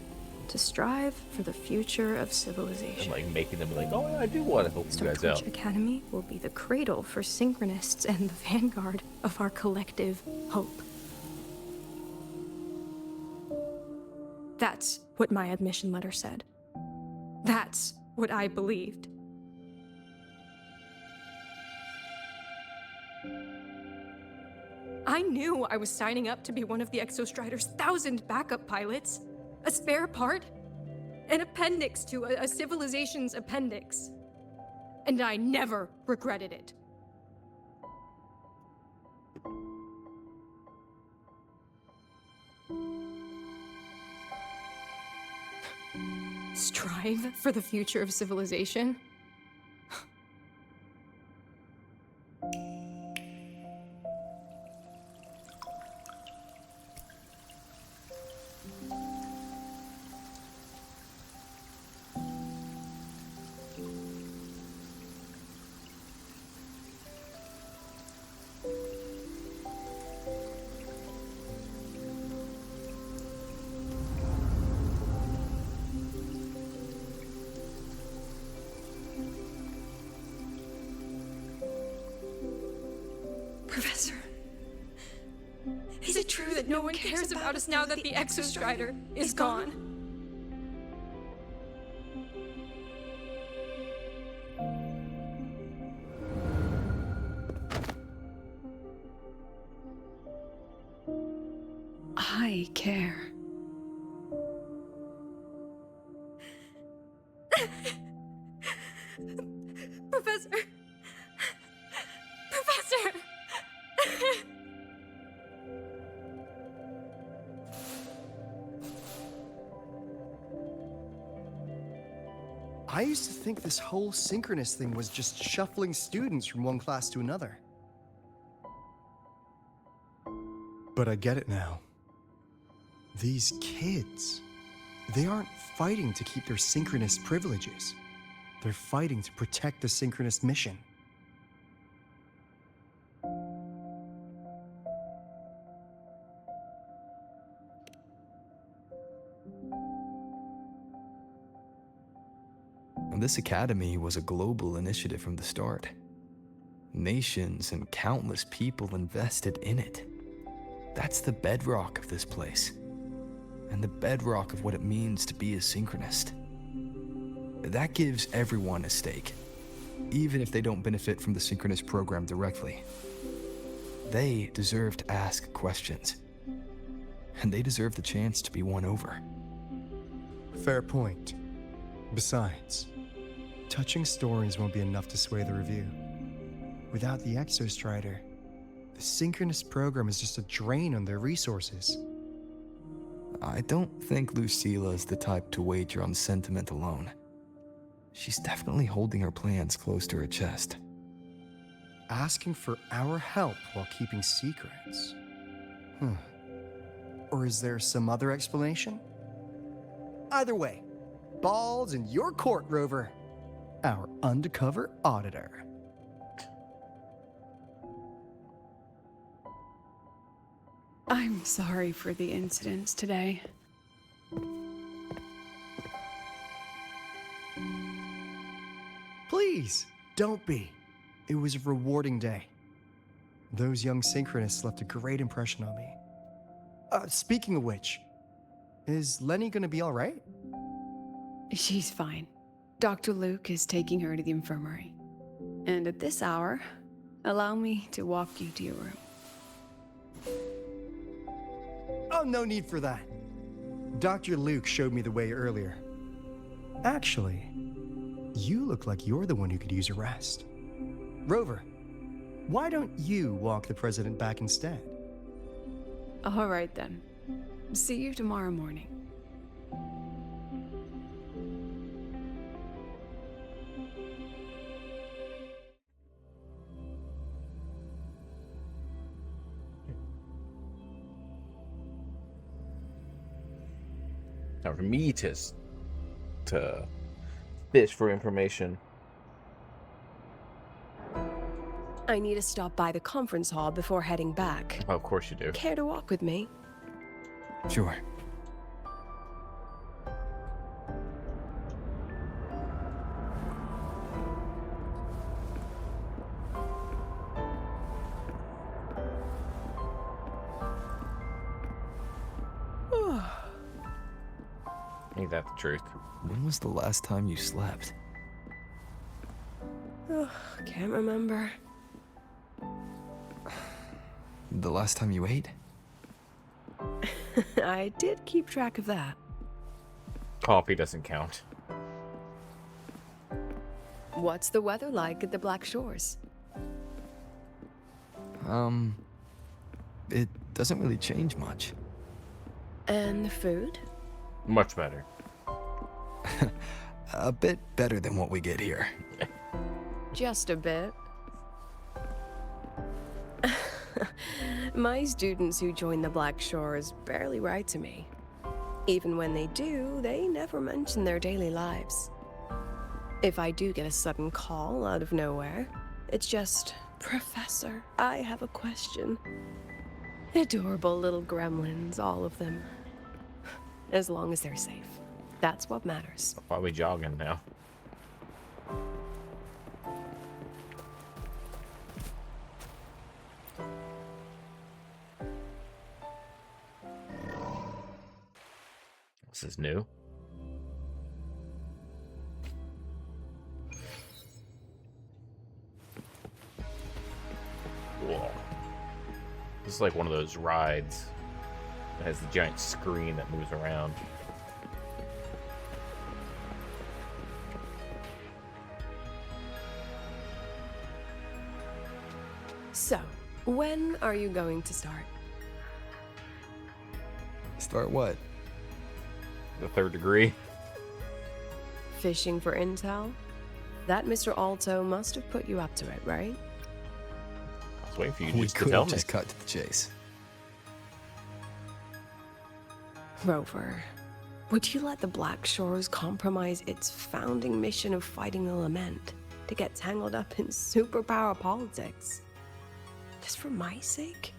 Speaker 17: to strive for the future of civilization.
Speaker 1: and like making them like, oh, yeah, I do want to help you guys
Speaker 17: Startwatch
Speaker 1: out.
Speaker 17: Academy will be the cradle for synchronists and the vanguard of our collective hope. That's what my admission letter said. That's what I believed. I knew I was signing up to be one of the Exostrider's 1,000 backup pilots. A spare part. An appendix to a civilization's appendix. And I never regretted it. Strive for the future of civilization? Professor, is it true that no one cares about us now that the Exostrider is gone?
Speaker 4: I care.
Speaker 17: Professor! Professor!
Speaker 3: I used to think this whole synchronous thing was just shuffling students from one class to another. But I get it now. These kids, they aren't fighting to keep their synchronous privileges. They're fighting to protect the synchronous mission.
Speaker 2: And this academy was a global initiative from the start. Nations and countless people invested in it. That's the bedrock of this place, and the bedrock of what it means to be a synchronist. That gives everyone a stake, even if they don't benefit from the synchronous program directly. They deserve to ask questions, and they deserve the chance to be won over.
Speaker 3: Fair point. Besides, touching stories won't be enough to sway the review. Without the Exostrider, the synchronous program is just a drain on their resources.
Speaker 2: I don't think Lucilla is the type to wager on sentiment alone. She's definitely holding her plans close to her chest.
Speaker 3: Asking for our help while keeping secrets. Or is there some other explanation? Either way, ball's in your court, Rover. Our undercover auditor.
Speaker 4: I'm sorry for the incidents today.
Speaker 3: Please, don't be. It was a rewarding day. Those young synchronists left a great impression on me. Speaking of which, is Lenny gonna be all right?
Speaker 4: She's fine. Dr. Luke is taking her to the infirmary. And at this hour, allow me to walk you to your room.
Speaker 3: Oh, no need for that. Dr. Luke showed me the way earlier. Actually, you look like you're the one who could use a rest. Rover, why don't you walk the president back instead?
Speaker 4: All right then. See you tomorrow morning.
Speaker 1: Now for me to fish for information.
Speaker 18: I need to stop by the conference hall before heading back.
Speaker 1: Oh, of course you do.
Speaker 18: Care to walk with me?
Speaker 2: Sure.
Speaker 1: Ain't that the truth?
Speaker 2: When was the last time you slept?
Speaker 18: Can't remember.
Speaker 2: The last time you ate?
Speaker 18: I did keep track of that.
Speaker 1: Coffee doesn't count.
Speaker 18: What's the weather like at the Black Shores?
Speaker 2: It doesn't really change much.
Speaker 18: And the food?
Speaker 1: Much better.
Speaker 2: A bit better than what we get here.
Speaker 18: Just a bit. My students who join the Black Shores barely write to me. Even when they do, they never mention their daily lives. If I do get a sudden call out of nowhere, it's just, "Professor, I have a question." Adorable little gremlins, all of them. As long as they're safe. That's what matters.
Speaker 1: I'll probably jogging now. This is new. Whoa. This is like one of those rides that has the giant screen that moves around.
Speaker 18: So, when are you going to start?
Speaker 2: Start what?
Speaker 1: The third degree.
Speaker 18: Fishing for intel? That Mr. Alto must have put you up to it, right?
Speaker 1: I was waiting for you
Speaker 2: We
Speaker 1: just to
Speaker 2: could
Speaker 1: tell
Speaker 2: have
Speaker 1: me.
Speaker 2: just cut to the chase.
Speaker 18: Rover, would you let the Black Shores compromise its founding mission of fighting the Lament to get tangled up in superpower politics? Just for my sake?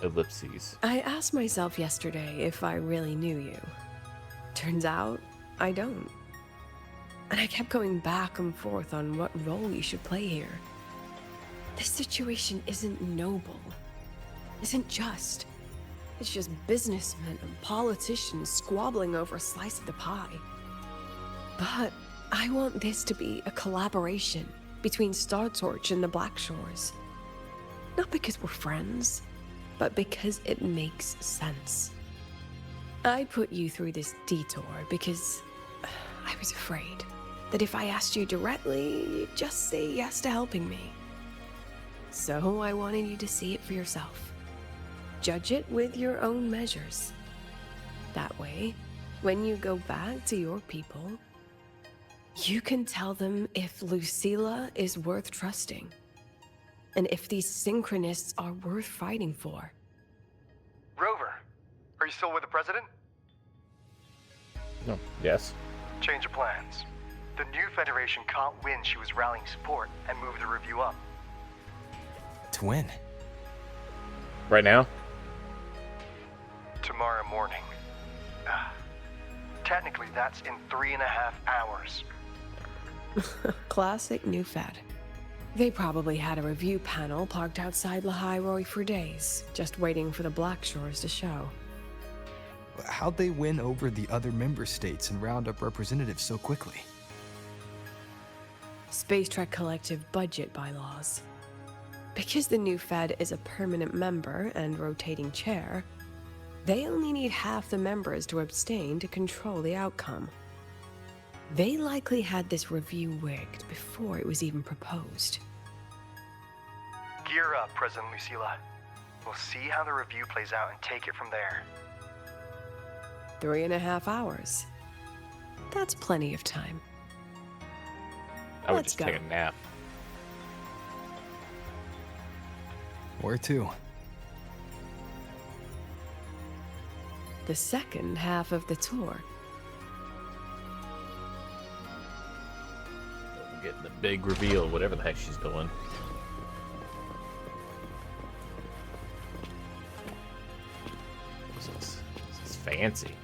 Speaker 1: Ellipses.
Speaker 18: I asked myself yesterday if I really knew you. Turns out, I don't. And I kept going back and forth on what role you should play here. This situation isn't noble, isn't just. It's just businessmen and politicians squabbling over a slice of the pie. But I want this to be a collaboration between Star Torch and the Black Shores. Not because we're friends, but because it makes sense. I put you through this detour because I was afraid that if I asked you directly, you'd just say yes to helping me. So I wanted you to see it for yourself. Judge it with your own measures. That way, when you go back to your people, You can tell them if Lucilla is worth trusting, and if these synchronists are worth fighting for.
Speaker 19: Rover, are you still with the president?
Speaker 1: No. Yes.
Speaker 19: Change of plans. The new Federation caught wind she was rallying support and moved the review up.
Speaker 2: To win.
Speaker 1: Right now?
Speaker 19: Tomorrow morning. Technically, that's in 3.5 hours.
Speaker 18: Classic new Fed. They probably had a review panel parked outside Lahai for days, just waiting for the Black Shores to show.
Speaker 2: How'd they win over the other member states and round up representatives so quickly?
Speaker 18: Space Trek Collective budget bylaws. Because the new Fed is a permanent member and rotating chair, they only need half the members to abstain to control the outcome. They likely had this review rigged before it was even proposed.
Speaker 19: Gear up, President Lucilla. We'll see how the review plays out and take it from there.
Speaker 18: 3.5 hours. That's plenty of time.
Speaker 1: I would
Speaker 18: Let's
Speaker 1: just
Speaker 18: go.
Speaker 1: take a nap.
Speaker 2: Where to?
Speaker 18: The second half of the tour.
Speaker 1: Getting the big reveal, whatever the heck she's doing. This is fancy.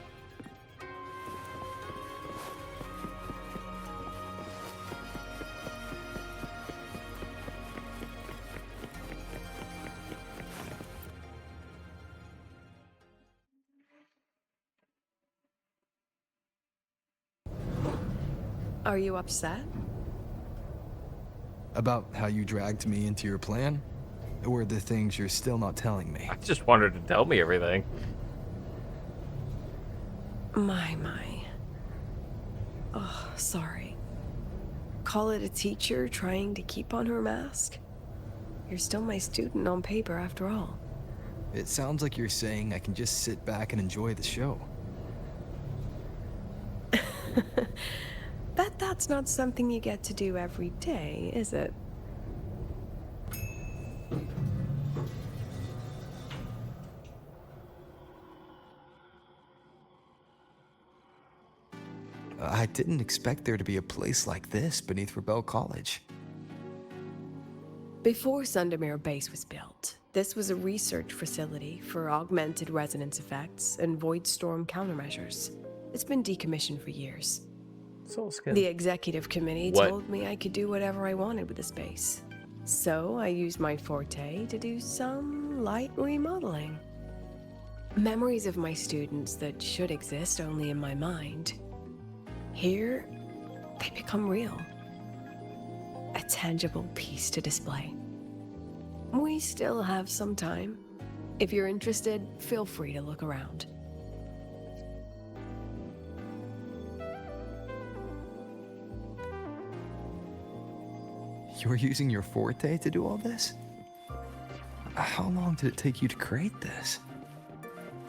Speaker 18: Are you upset?
Speaker 2: About how you dragged me into your plan? Or the things you're still not telling me?
Speaker 1: I just wanted to tell me everything.
Speaker 18: My. Oh, sorry. Call it a teacher trying to keep on her mask? You're still my student on paper after all.
Speaker 2: It sounds like you're saying I can just sit back and enjoy the show.
Speaker 18: That's not something you get to do every day, is it?
Speaker 2: I didn't expect there to be a place like this beneath Rebel College.
Speaker 18: Before Sundermere Base was built, this was a research facility for augmented resonance effects and void storm countermeasures. It's been decommissioned for years. The executive committee told me I could do whatever I wanted with the space. So I used my forte to do some light remodeling. Memories of my students that should exist only in my mind. Here, they become real. A tangible piece to display. We still have some time. If you're interested, feel free to look around.
Speaker 2: You're using your forte to do all this? How long did it take you to create this?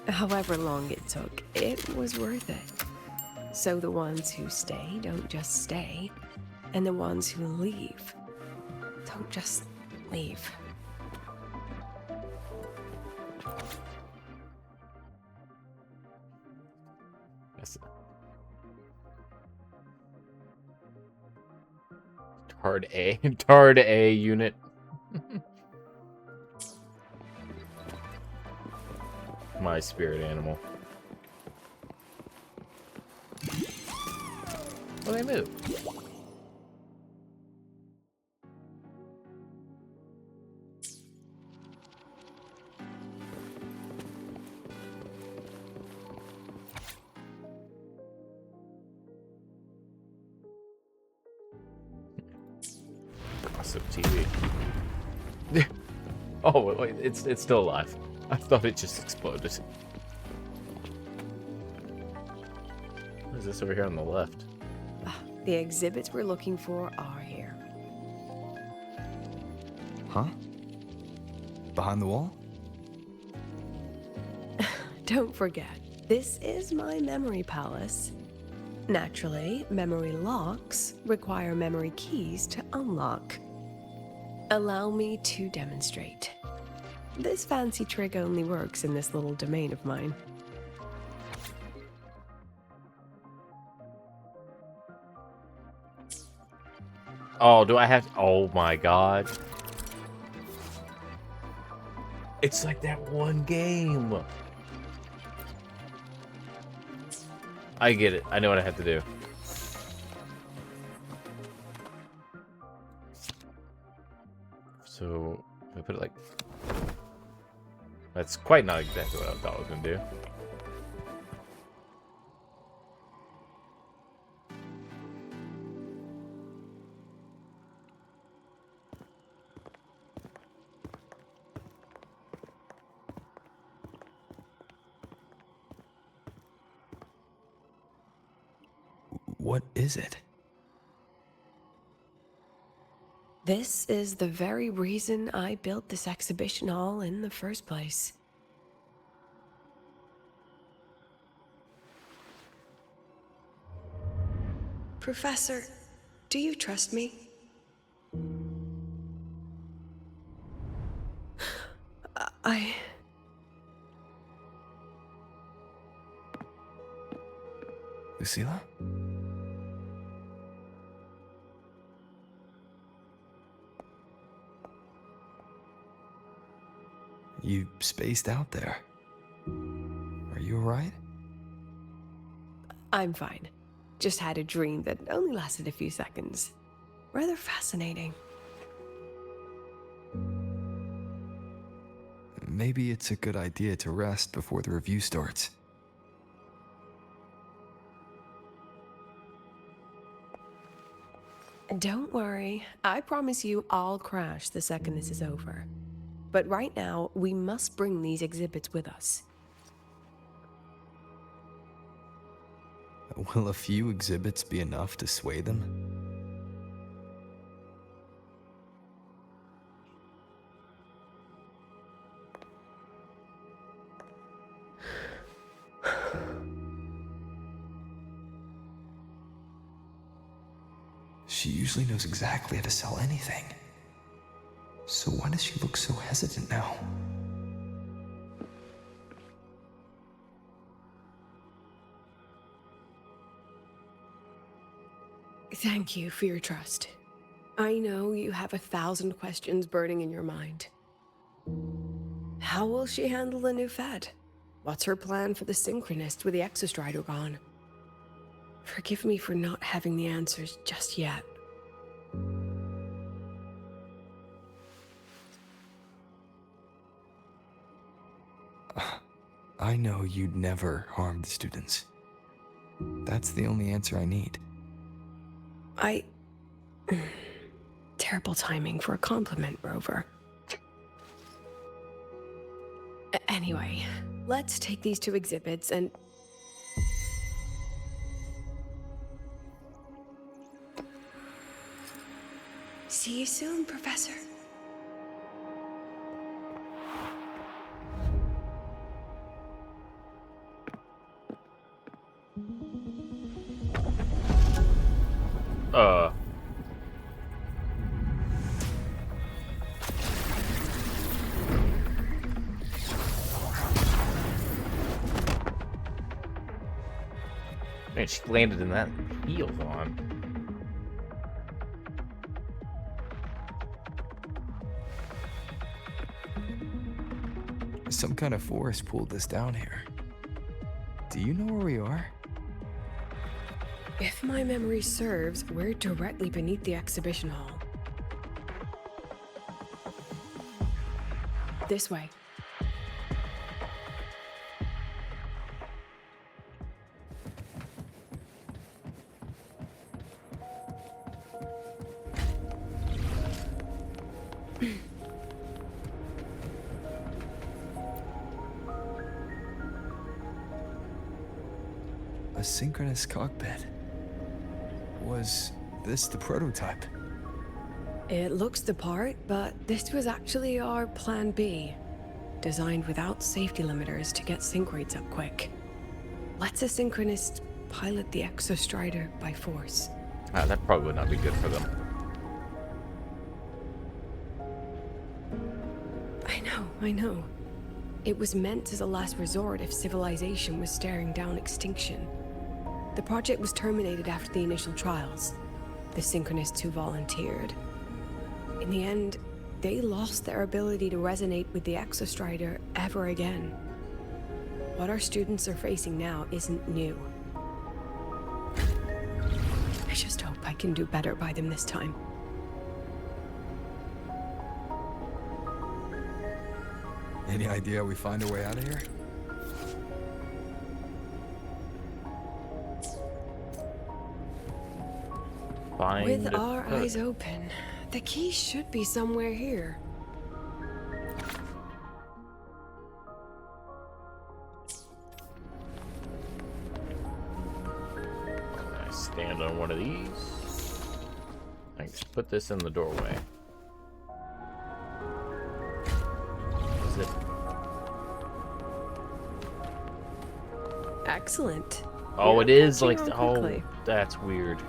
Speaker 18: However long it took, it was worth it. So the ones who stay don't just stay, and the ones who leave don't just leave.
Speaker 1: Yes. Tard A unit. My spirit animal. Oh, they move. Awesome TV. Oh wait, it's still alive. I thought it just exploded. What is this over here on the left?
Speaker 18: The exhibits we're looking for are here.
Speaker 2: Huh? Behind the wall?
Speaker 18: Don't forget, this is my memory palace. Naturally, memory locks require memory keys to unlock. Allow me to demonstrate. This fancy trick only works in this little domain of mine.
Speaker 1: Oh, do I have... Oh my god. It's like that one game. I get it. I know what I have to do. So, if I put it like... That's quite not exactly what I thought I was going to do.
Speaker 2: What is it?
Speaker 18: This is the very reason I built this exhibition hall in the first place. Professor, do you trust me?
Speaker 2: Lucilla? You spaced out there. Are you alright?
Speaker 18: I'm fine. Just had a dream that only lasted a few seconds. Rather fascinating.
Speaker 2: Maybe it's a good idea to rest before the review starts.
Speaker 18: Don't worry. I promise you I'll crash the second this is over. But right now, we must bring these exhibits with us.
Speaker 2: Will a few exhibits be enough to sway them? She usually knows exactly how to sell anything. So why does she look so hesitant now?
Speaker 18: Thank you for your trust. I know you have 1,000 questions burning in your mind. How will she handle the new Fed? What's her plan for the Synchronist with the Exostrider gone? Forgive me for not having the answers just yet.
Speaker 2: I know you'd never harm the students. That's the only answer I need.
Speaker 18: Terrible timing for a compliment, Rover. Anyway, let's take these 2 exhibits and... See you soon, Professor.
Speaker 1: Man, she landed in that heels on.
Speaker 2: Some kind of force pulled this down here. Do you know where we are?
Speaker 18: If my memory serves, we're directly beneath the exhibition hall. This way.
Speaker 2: A synchronous cockpit. Was this the prototype?
Speaker 18: It looks the part, but this was actually our plan B. Designed without safety limiters to get sync rates up quick. Lets a synchronist
Speaker 4: pilot the Exostrider by force.
Speaker 1: Ah, that probably would not be good for them.
Speaker 4: I know. It was meant as a last resort if civilization was staring down extinction. The project was terminated after the initial trials. The Synchronists who volunteered. In the end, they lost their ability to resonate with the Exostrider ever again. What our students are facing now isn't new. I just hope I can do better by them this time.
Speaker 2: Any idea we find our way out of here?
Speaker 4: With our eyes open, the key should be somewhere here.
Speaker 1: I stand on one of these. I can just put this in the doorway. Is it?
Speaker 4: Excellent.
Speaker 1: Oh,
Speaker 4: You're
Speaker 1: it is
Speaker 4: catching
Speaker 1: like,
Speaker 4: on
Speaker 1: oh,
Speaker 4: quickly.
Speaker 1: that's weird.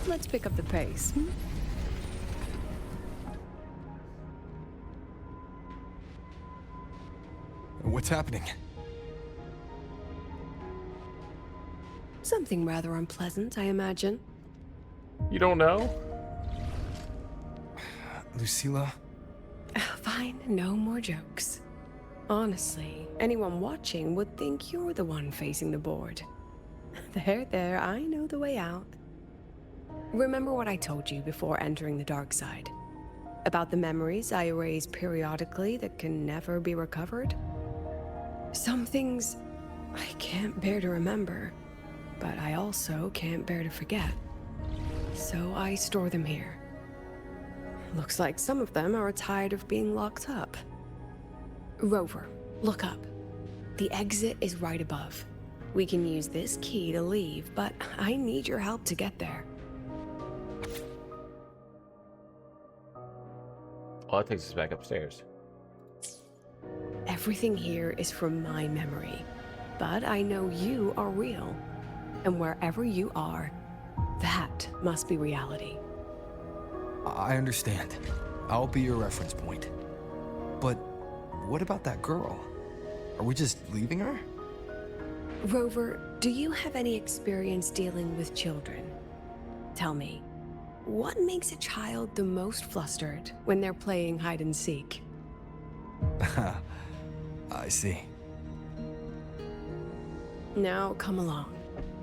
Speaker 4: Let's pick up the pace.
Speaker 2: What's happening?
Speaker 4: Something rather unpleasant, I imagine.
Speaker 1: You don't know?
Speaker 2: Lucilla?
Speaker 4: Fine, no more jokes. Honestly, anyone watching would think you're the one facing the board. There, I know the way out. Remember what I told you before entering the dark side? About the memories I erase periodically that can never be recovered? Some things I can't bear to remember, but I also can't bear to forget. So I store them here. Looks like some of them are tired of being locked up. Rover, look up. The exit is right above. We can use this key to leave, but I need your help to get there.
Speaker 1: Oh, that takes us back upstairs.
Speaker 4: Everything here is from my memory, but I know you are real. And wherever you are, that must be reality.
Speaker 2: I understand. I'll be your reference point. But what about that girl? Are we just leaving her?
Speaker 4: Rover, do you have any experience dealing with children? Tell me, what makes a child the most flustered when they're playing hide and seek?
Speaker 2: I see.
Speaker 4: Now, come along.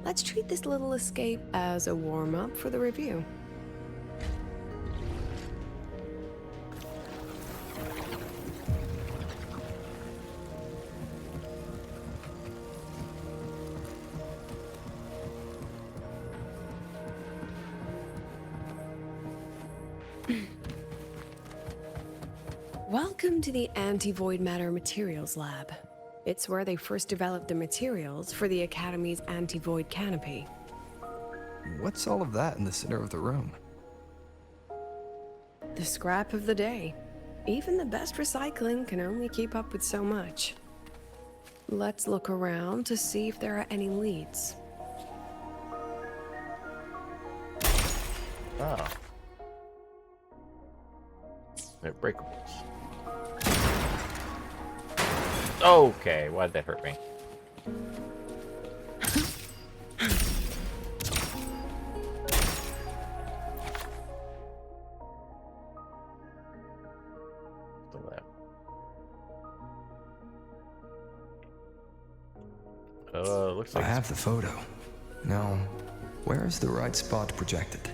Speaker 4: Let's treat this little escape as a warm-up for the review. Welcome to the Anti-Void Matter Materials Lab. It's where they first developed the materials for the Academy's anti-void canopy.
Speaker 2: What's all of that in the center of the room?
Speaker 4: The scrap of the day. Even the best recycling can only keep up with so much. Let's look around to see if there are any leads.
Speaker 1: Oh. They're breakables. Okay, why did that hurt me? The left. Looks like
Speaker 2: I have the photo. Now, where is the right spot projected?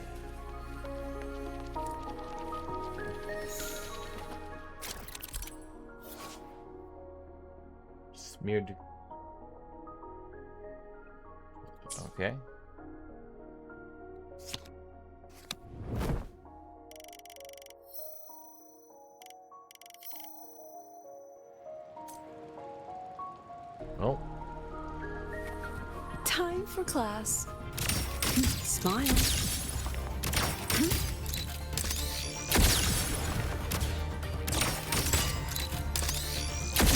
Speaker 1: Smeared. Okay. Oh.
Speaker 4: Time for class. Smile.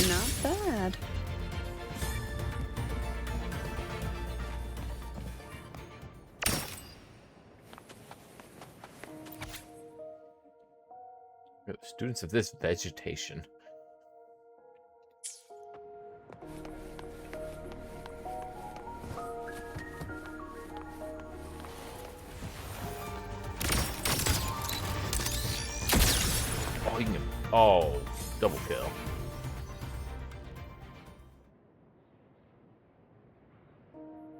Speaker 4: Not bad.
Speaker 1: Students of this vegetation. Oh, you can. Oh, double kill.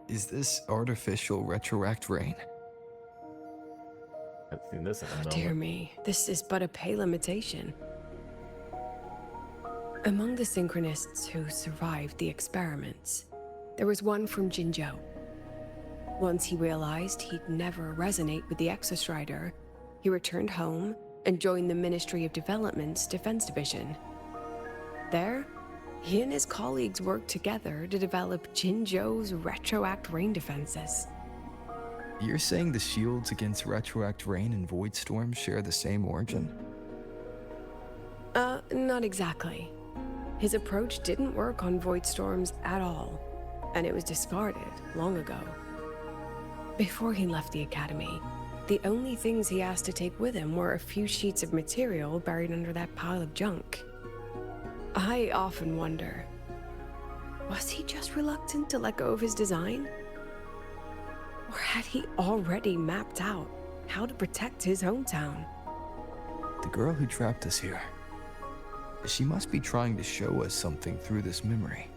Speaker 2: Is this artificial retroact rain?
Speaker 1: I've seen this in a moment.
Speaker 4: Dear me, this is but a pale imitation. Among the synchronists who survived the experiments, there was one from Jinzhou. Once he realized he'd never resonate with the Exostrider, he returned home and joined the Ministry of Development's Defense Division. There, he and his colleagues worked together to develop Jinzhou's retroact rain defenses.
Speaker 2: You're saying the shields against retroact rain and void storms share the same origin?
Speaker 4: Not exactly. His approach didn't work on void storms at all, and it was discarded long ago. Before he left the academy, the only things he asked to take with him were a few sheets of material buried under that pile of junk. I often wonder, was he just reluctant to let go of his design? Or had he already mapped out how to protect his hometown?
Speaker 2: The girl who trapped us here. She must be trying to show us something through this memory.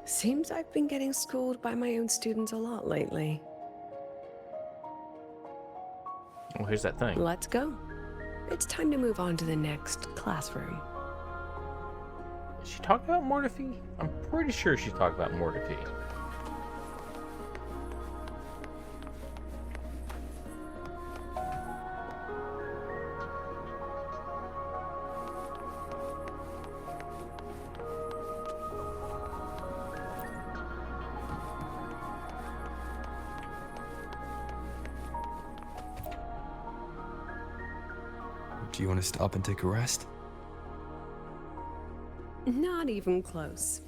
Speaker 4: Seems I've been getting schooled by my own students a lot lately.
Speaker 1: Oh, here's that thing.
Speaker 4: Let's go. It's time to move on to the next classroom.
Speaker 1: Did she talk about Mortifee? I'm pretty sure she talked about Mortifee.
Speaker 2: Do you want to stop and take a rest?
Speaker 4: Not even close.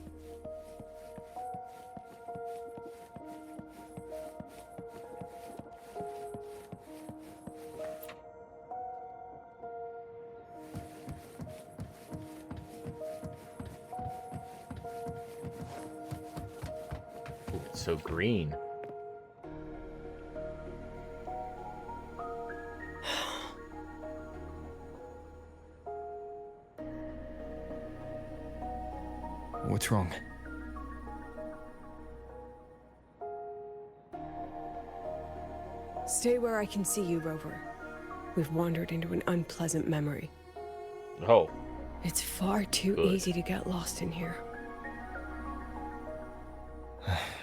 Speaker 1: Ooh, it's so green.
Speaker 2: What's wrong?
Speaker 4: Stay where I can see you, Rover. We've wandered into an unpleasant memory.
Speaker 1: Oh.
Speaker 4: It's far too easy to get lost in here.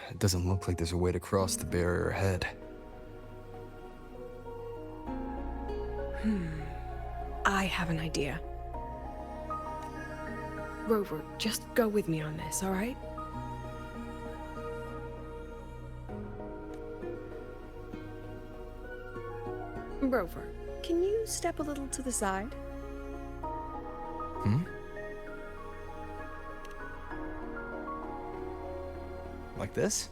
Speaker 2: It doesn't look like there's a way to cross the barrier ahead.
Speaker 4: I have an idea. Rover, just go with me on this, all right? Rover, can you step a little to the side?
Speaker 2: Like this?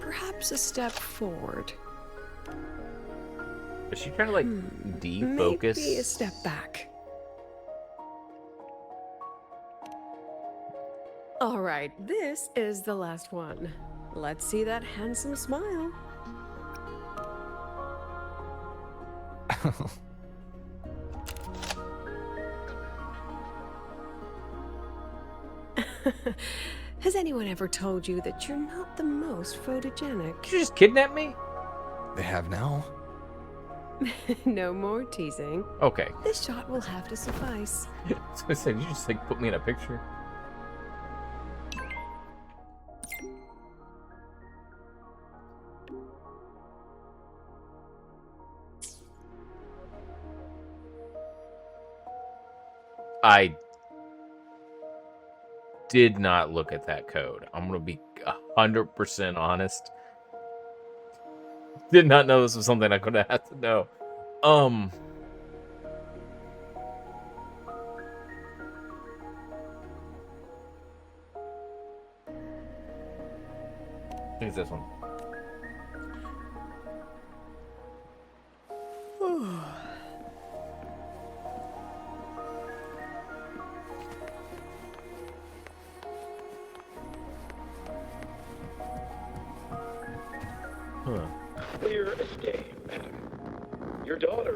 Speaker 4: Perhaps a step forward.
Speaker 1: Is she trying to like defocus?
Speaker 4: Maybe a step back. All right, this is the last one. Let's see that handsome smile. Has anyone ever told you that you're not the most photogenic?
Speaker 1: Did you just kidnap me?
Speaker 2: They have now.
Speaker 4: No more teasing.
Speaker 1: Okay.
Speaker 4: This shot will have to suffice.
Speaker 1: So I said, you just like put me in a picture. I did not look at that code. I'm gonna be 100% honest. Did not know this was something I could have had to know. I think it's this one.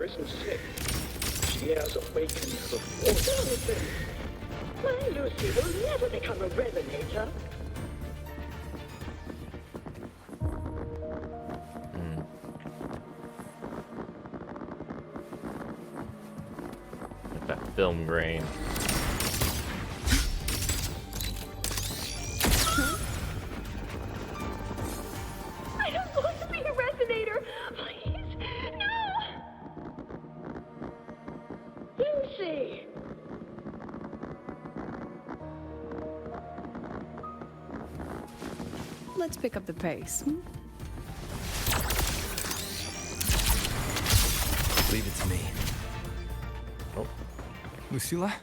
Speaker 20: isn't sick. She has awakened her force. My Lucy will never become a resonator.
Speaker 1: Like that film grain.
Speaker 20: I don't want to be a resonator. Please, no. Lucy.
Speaker 4: Let's pick up the pace.
Speaker 2: Leave it to me.
Speaker 1: Oh.
Speaker 2: Lucilla?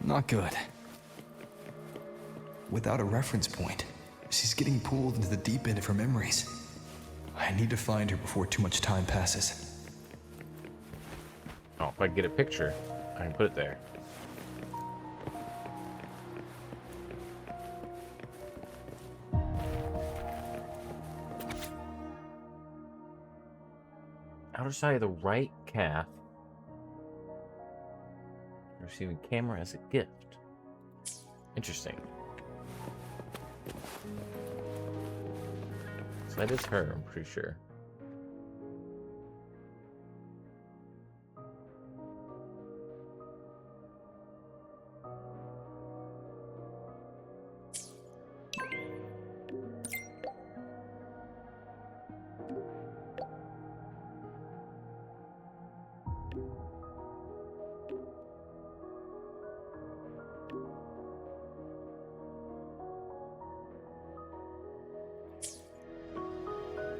Speaker 2: Not good. Without a reference point, she's getting pulled into the deep end of her memories. I need to find her before too much time passes.
Speaker 1: Oh, if I get a picture, I can put it there. Outer side of the right calf. Receiving camera as a gift. Interesting. So that is her, I'm pretty sure.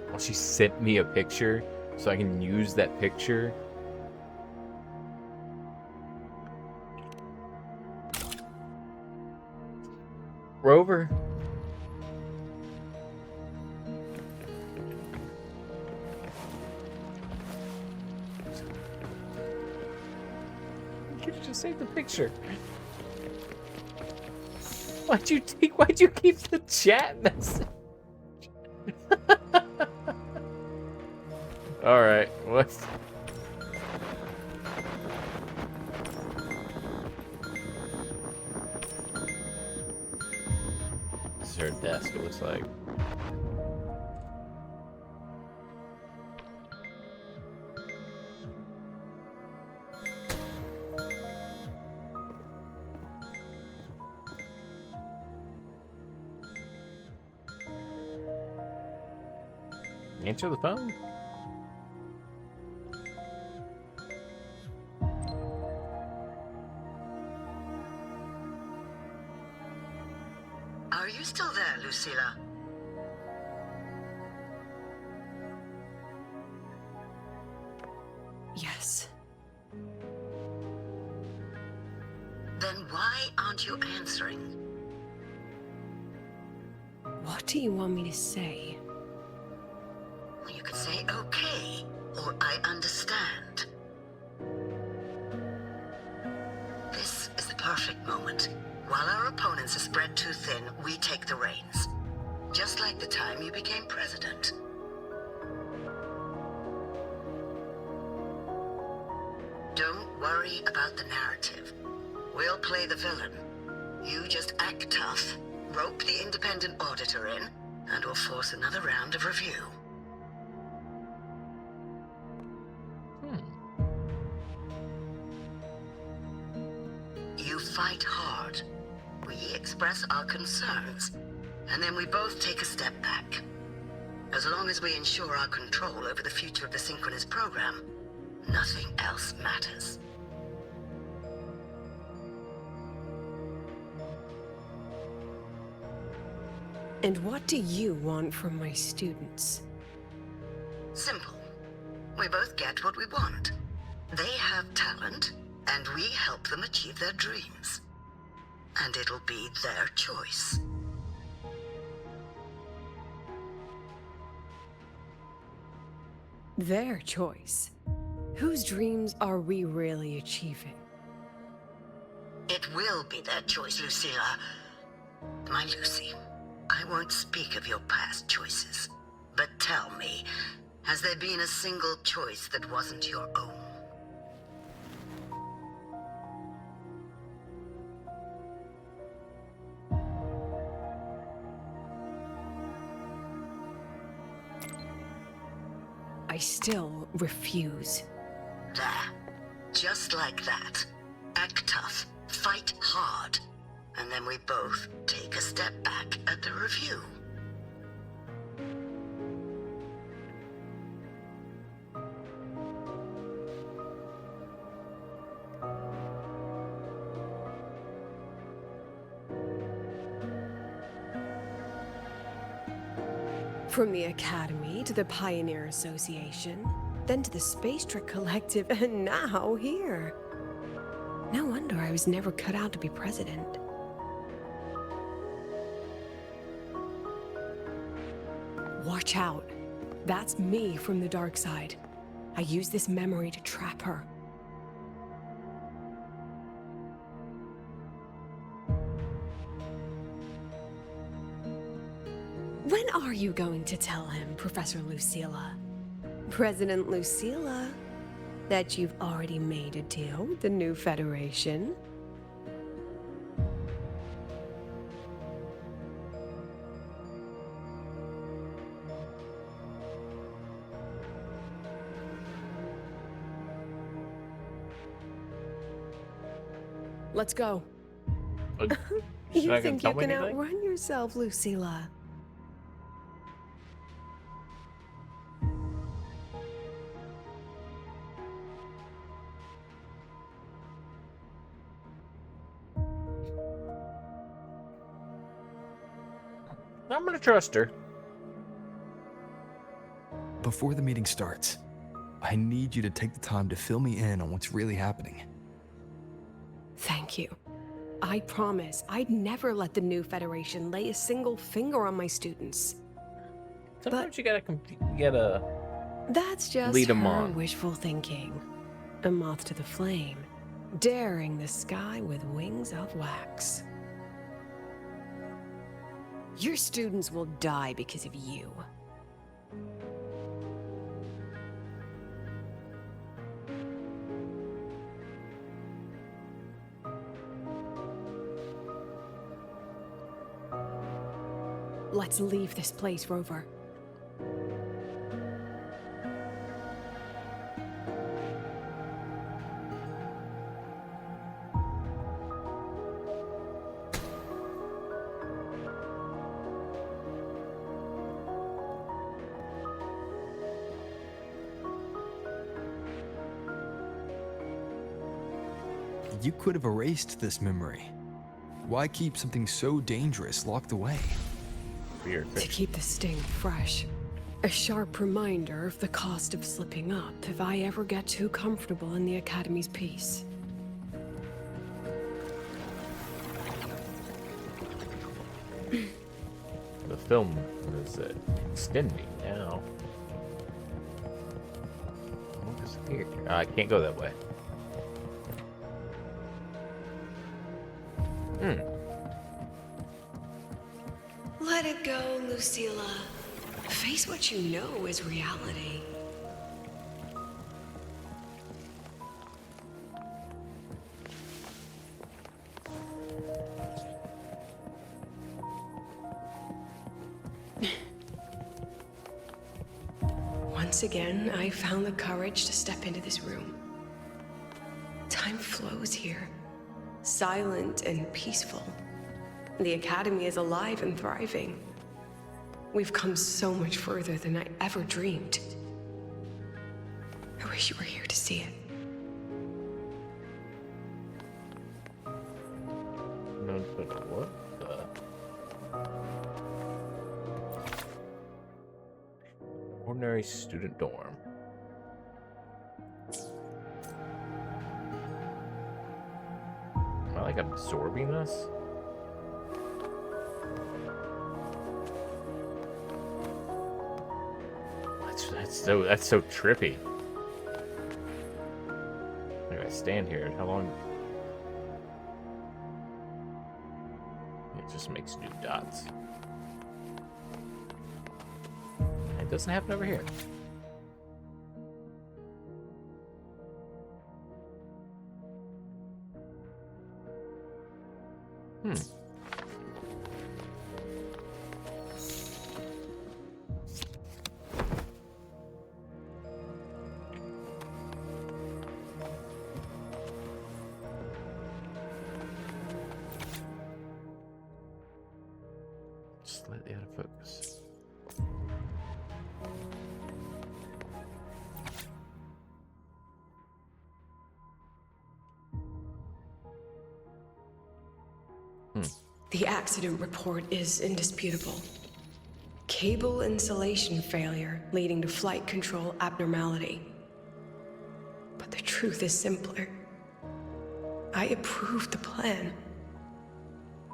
Speaker 1: Well, she sent me a picture so I can use that picture. Rover. You could just save the picture. Why'd you keep the chat message? All right, what? This is her desk, it looks like. Answer the phone.
Speaker 21: Are you still there, Lucilla?
Speaker 4: Yes.
Speaker 21: Then why aren't you answering?
Speaker 4: What do you want me to say?
Speaker 21: You could say okay, or I understand. This is the perfect moment. While our opponents are spread too thin, we take the reins. Just like the time you became president. Don't worry about the narrative. We'll play the villain. You just act tough, rope the independent auditor in, and we'll force another round of review. You fight hard. We express our concerns, and then we both take a step back. As long as we ensure our control over the future of the synchronous program, nothing else matters.
Speaker 4: And what do you want from my students?
Speaker 21: Simple. We both get what we want. They have talent, and we help them achieve their dreams. And it'll be their choice.
Speaker 4: Their choice? Whose dreams are we really achieving?
Speaker 21: It will be their choice, Lucilla. My Lucy, I won't speak of your past choices. But tell me, Has there been a single choice that wasn't your own?
Speaker 18: I still refuse.
Speaker 21: There. Just like that. Act tough. Fight hard. And then we both take a step back at the review.
Speaker 18: From the Academy to the Pioneer Association, then to the Space Trek Collective, and now here. No wonder I was never cut out to be president. Watch out. That's me from the dark side. I use this memory to trap her. When are you going to tell him, Professor Lucilla? President Lucilla, that you've already made a deal with the new Federation? Let's go. You think you can outrun yourself, Lucilla?
Speaker 1: I'm gonna trust her.
Speaker 2: Before the meeting starts, I need you to take the time to fill me in on what's really happening.
Speaker 18: Thank you. I promise I'd never let the new Federation lay a single finger on my students.
Speaker 1: Sometimes you gotta
Speaker 18: That's just
Speaker 1: lead 'em
Speaker 18: her
Speaker 1: on.
Speaker 18: wishful thinking. A moth to the flame, daring the sky with wings of wax. Your students will die because of you. Let's leave this place, Rover.
Speaker 2: You could have erased this memory. Why keep something so dangerous locked away?
Speaker 1: Weird.
Speaker 18: To keep the sting fresh. A sharp reminder of the cost of slipping up if I ever get too comfortable in the Academy's peace.
Speaker 1: The film is extending now. What is here? I can't go that way.
Speaker 18: Let it go, Lucilla. Face what you know is reality. Once again, I found the courage to step into this room. Time flows here, silent and peaceful. The Academy is alive and thriving. We've come so much further than I ever dreamed. I wish you were here to see it.
Speaker 1: No, but what the? Ordinary student dorm. Am I like absorbing this? That's so trippy. I gotta stand here. How long? It just makes new dots. It doesn't happen over here. Slightly out of focus.
Speaker 18: The accident report is indisputable. Cable insulation failure leading to flight control abnormality. But the truth is simpler. I approved the plan.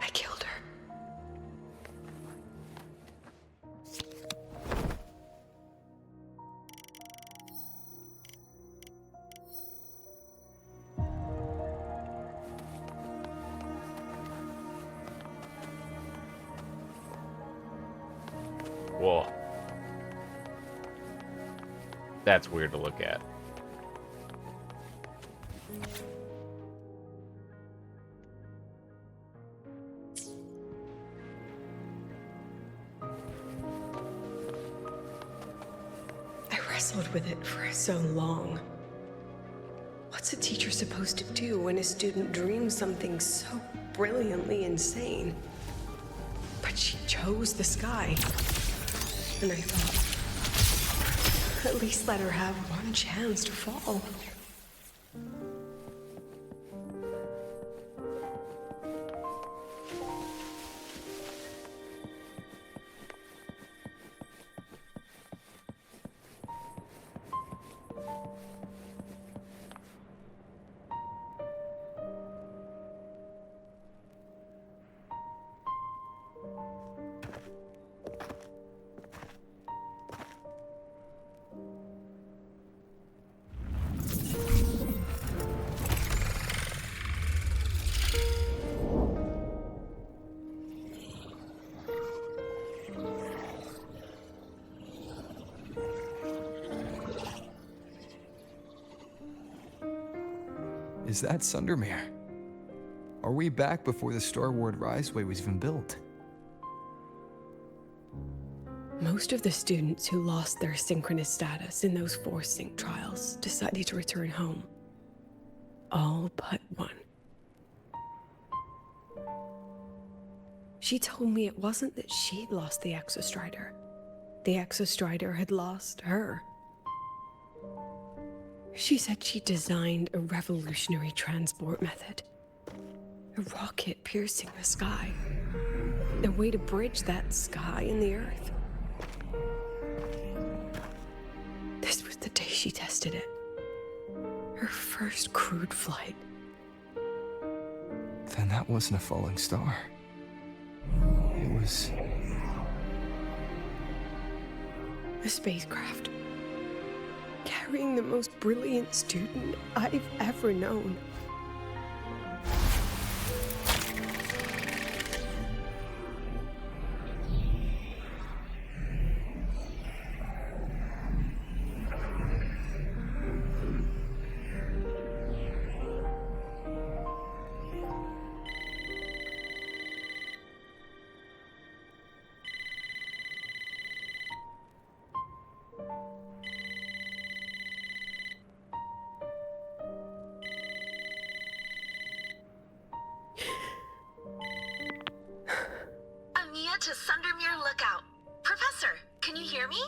Speaker 18: I killed her.
Speaker 1: Whoa. That's weird to look at.
Speaker 18: I wrestled with it for so long. What's a teacher supposed to do when a student dreams something so brilliantly insane? But she chose the sky. And I thought, at least let her have one chance to fall.
Speaker 2: Is that Sundermere? Are we back before the Star Ward Riseway was even built?
Speaker 18: Most of the students who lost their synchronous status in those force sync trials decided to return home. All but one. She told me it wasn't that she'd lost the Exostrider. The Exostrider had lost her. She said she designed a revolutionary transport method. A rocket piercing the sky. A way to bridge that sky and the Earth. This was the day she tested it. Her first crewed flight.
Speaker 2: Then that wasn't a falling star. It was...
Speaker 18: a spacecraft. Carrying the most brilliant student I've ever known.
Speaker 11: To Sundermere Lookout. Professor, can you hear me?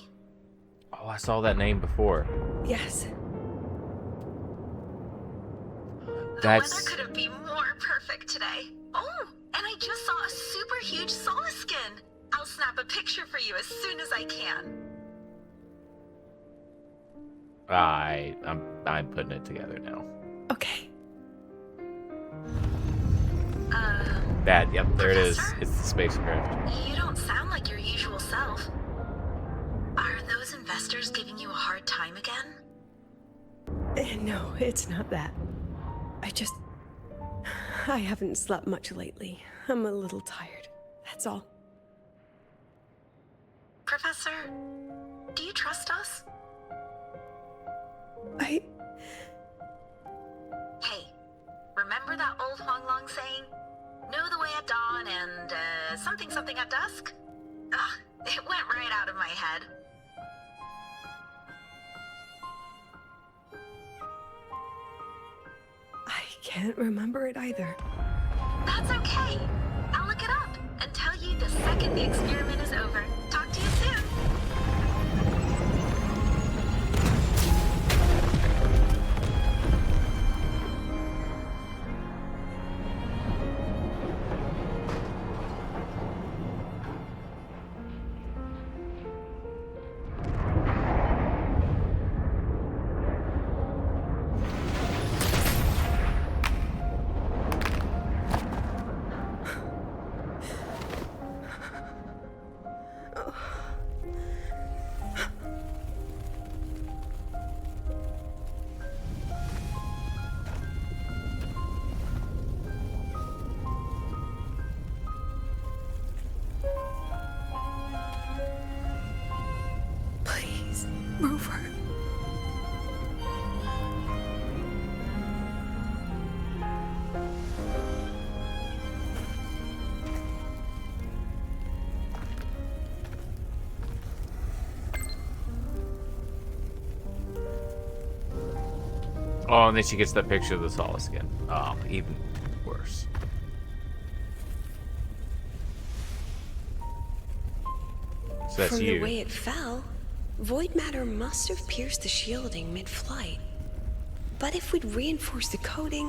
Speaker 1: Oh, I saw that name before.
Speaker 18: Yes.
Speaker 11: The weather couldn't be more perfect today. Oh, and I just saw a super huge Solaskin. I'll snap a picture for you as soon as I can.
Speaker 1: I'm putting it together now.
Speaker 18: Okay.
Speaker 1: That, yep, there
Speaker 11: Professor?
Speaker 1: it is. It's the spacecraft.
Speaker 11: You don't sound like your usual self. Are those investors giving you a hard time again?
Speaker 18: No, it's not that. I haven't slept much lately. I'm a little tired. That's all.
Speaker 11: Professor, do you trust us?
Speaker 18: Hey,
Speaker 11: remember that old Huanglong saying? Know the way at dawn and, something at dusk? Ugh, it went right out of my head.
Speaker 18: I can't remember it either.
Speaker 11: That's okay. I'll look it up and tell you the second the experiment is over. Talk to you soon.
Speaker 4: Please, Rover.
Speaker 1: Oh, and then she gets that picture of the Solace skin. Oh, even worse. So that's
Speaker 18: From
Speaker 1: you.
Speaker 18: the way it fell, void matter must have pierced the shielding mid-flight. But if we'd reinforced the coating...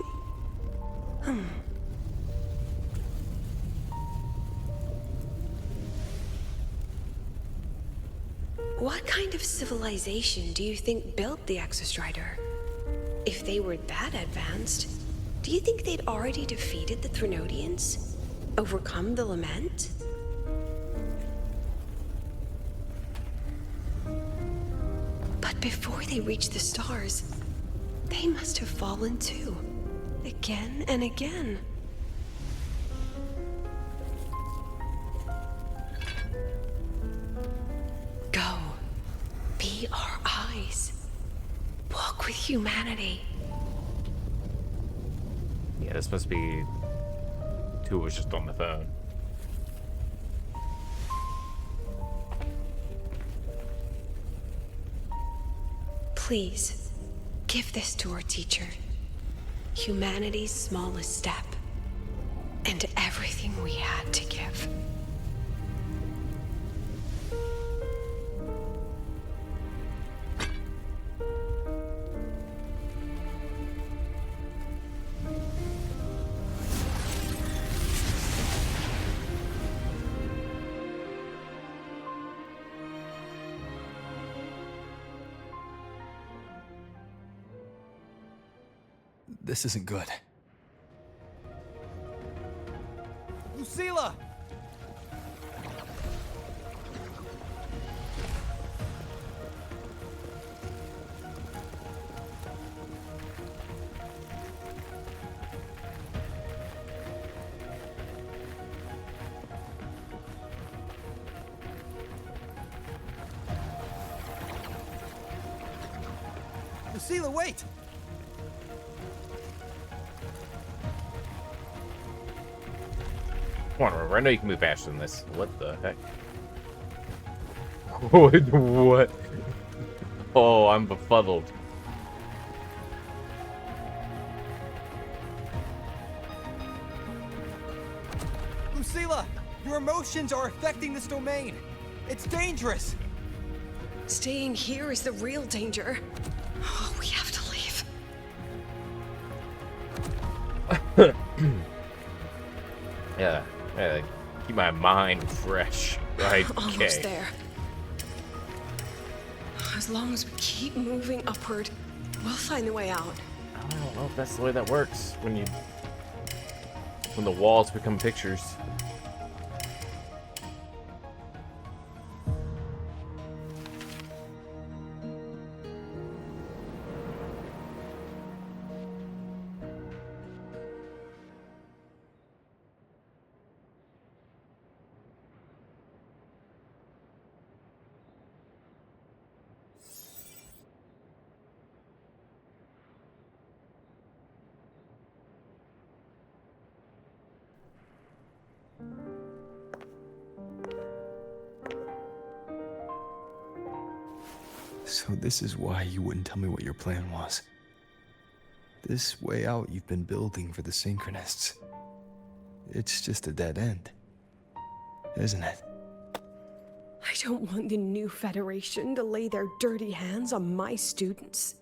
Speaker 18: What kind of civilization do you think built the Exostrider? If they were that advanced, do you think they'd already defeated the Threnodians? Overcome the Lament? But before they reached the stars, they must have fallen too. Again and again. Go. Be our eyes. Walk with humanity.
Speaker 1: Yeah, this must be... Two was just on the phone.
Speaker 18: Please, give this to our teacher. Humanity's smallest step. And everything we had to give.
Speaker 2: This isn't good.
Speaker 16: Lucilla! Lucilla, wait!
Speaker 1: Come on, Rover. I know you can move faster than this. What the heck? What? Oh, I'm befuddled.
Speaker 16: Lucilla, your emotions are affecting this domain. It's dangerous.
Speaker 18: Staying here is the real danger. Oh, we have to leave.
Speaker 1: Yeah, keep my mind fresh. Right?
Speaker 18: Almost
Speaker 1: Okay.
Speaker 18: there. As long as we keep moving upward, we'll find the way out.
Speaker 1: I don't know if that's the way that works when the walls become pictures.
Speaker 2: So this is why you wouldn't tell me what your plan was. This way out you've been building for the Synchronists. It's just a dead end. isn't it?
Speaker 18: I don't want the new Federation to lay their dirty hands on my students.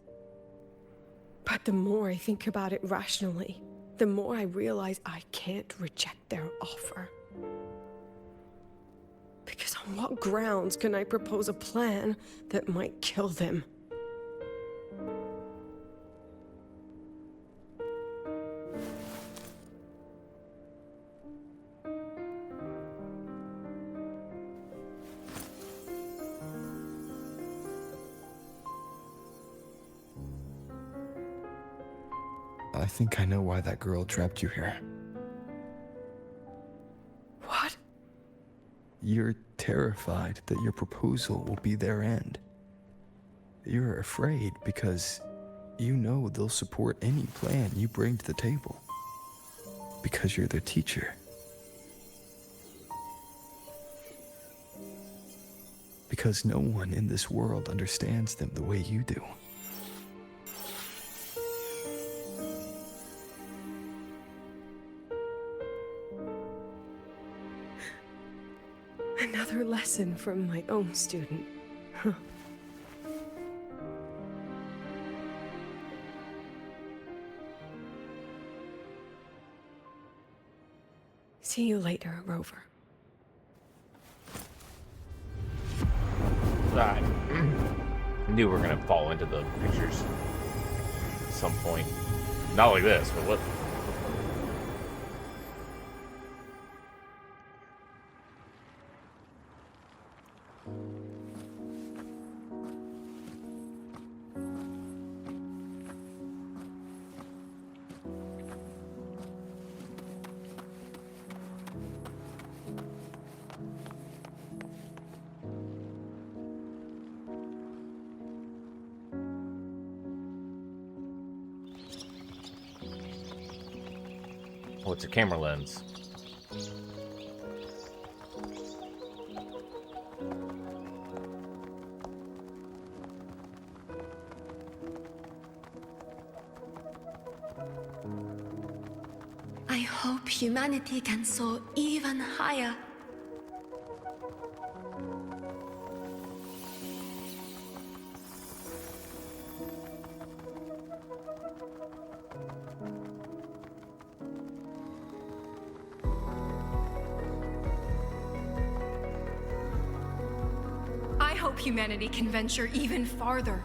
Speaker 18: But the more I think about it rationally, the more I realize I can't reject their offer. Because on what grounds can I propose a plan that might kill them?
Speaker 2: I think I know why that girl trapped you here.
Speaker 18: What?
Speaker 2: You're terrified that your proposal will be their end. You're afraid because you know they'll support any plan you bring to the table. Because you're their teacher. Because no one in this world understands them the way you do.
Speaker 18: Another lesson from my own student. Huh. See you later, Rover.
Speaker 1: I knew we were gonna fall into the pictures at some point. Not like this, but what? Oh, it's a camera lens.
Speaker 12: I hope humanity can soar even higher.
Speaker 17: I hope humanity can venture even farther.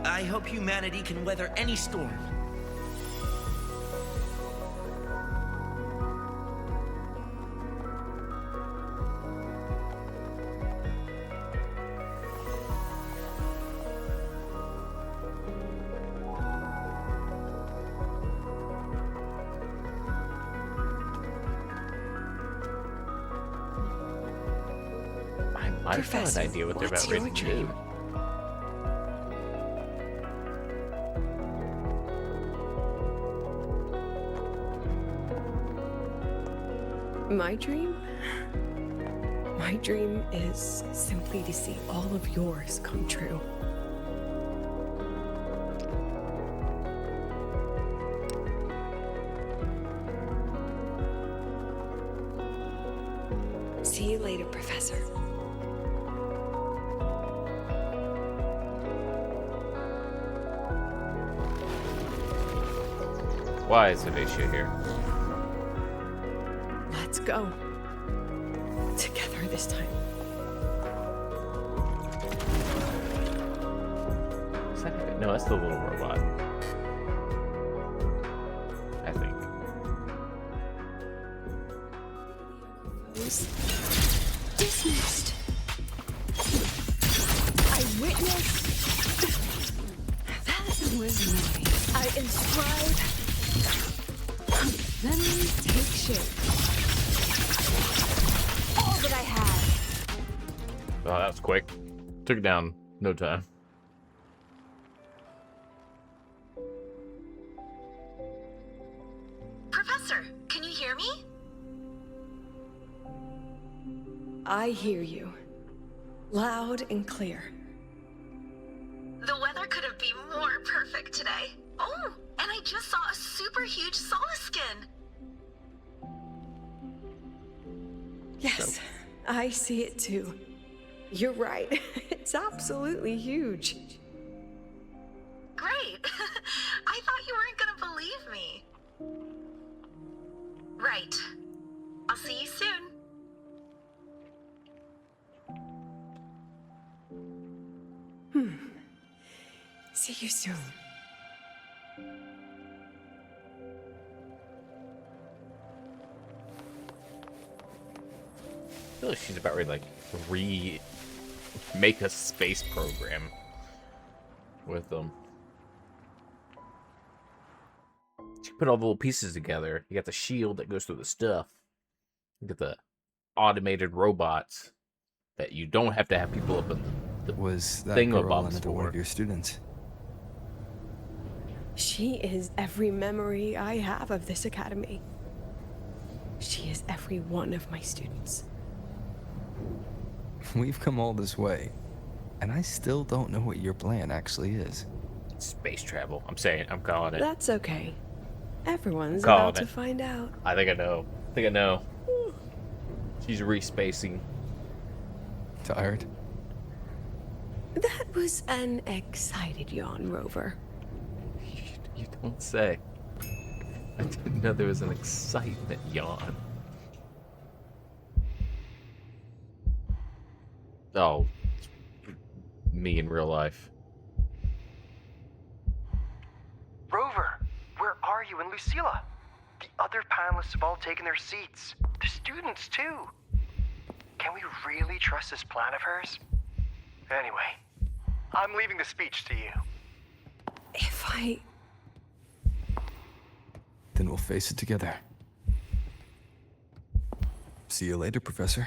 Speaker 7: I hope humanity can weather any storm.
Speaker 1: I have an idea what they're about ready to do.
Speaker 18: My dream? My dream is simply to see all of yours come true. See you later, Professor.
Speaker 1: Why is Vivacia here?
Speaker 18: Let's go. Together this time.
Speaker 1: Is that it? No, that's the little robot. I think.
Speaker 12: Dismissed.
Speaker 18: I witnessed. That was me. I inscribe. Then take shape. All that I had.
Speaker 1: Oh, that was quick. Took it down. No time.
Speaker 4: I hear you. Loud and clear.
Speaker 11: The weather couldn't be more perfect today. Oh, and I just saw a super huge Solaskin.
Speaker 4: Yes, I see it too. You're right. It's absolutely huge.
Speaker 11: Great. I thought you weren't gonna believe me. Right. I'll see you soon.
Speaker 4: See you soon.
Speaker 1: I feel like she's about ready to, like, remake a space program with them. She put all the little pieces together. You got the shield that goes through the stuff. You got the automated robots that you don't have to have people up in the
Speaker 2: Was that girl
Speaker 1: thingamabobs
Speaker 2: another one
Speaker 1: for.
Speaker 2: of your students?
Speaker 4: She is every memory I have of this academy. She is every one of my students.
Speaker 2: We've come all this way, and I still don't know what your plan actually is.
Speaker 1: Space travel. I'm saying, I'm calling it.
Speaker 4: That's okay. Everyone's
Speaker 1: Calling
Speaker 4: about to
Speaker 1: it.
Speaker 4: find out.
Speaker 1: I think I know. I think I know. She's respacing.
Speaker 2: Tired?
Speaker 4: That was an excited yawn, Rover.
Speaker 1: You don't say. I didn't know there was an excitement yawn. Oh, me in real life.
Speaker 19: Rover, where are you and Lucilla? The other panelists have all taken their seats. The students, too. Can we really trust this plan of hers? Anyway, I'm leaving the speech to you.
Speaker 4: If I...
Speaker 2: Then we'll face it together. See you later, Professor.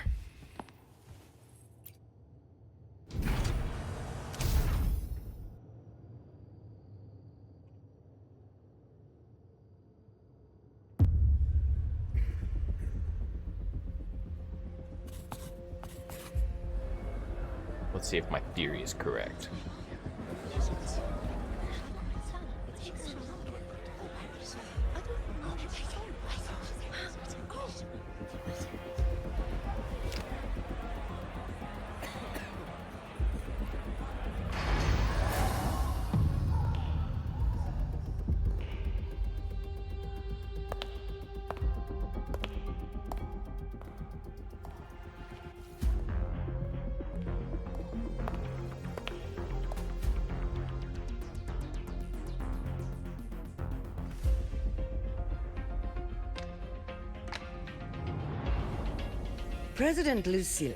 Speaker 1: Let's see if my theory is correct.
Speaker 21: President Lucilla,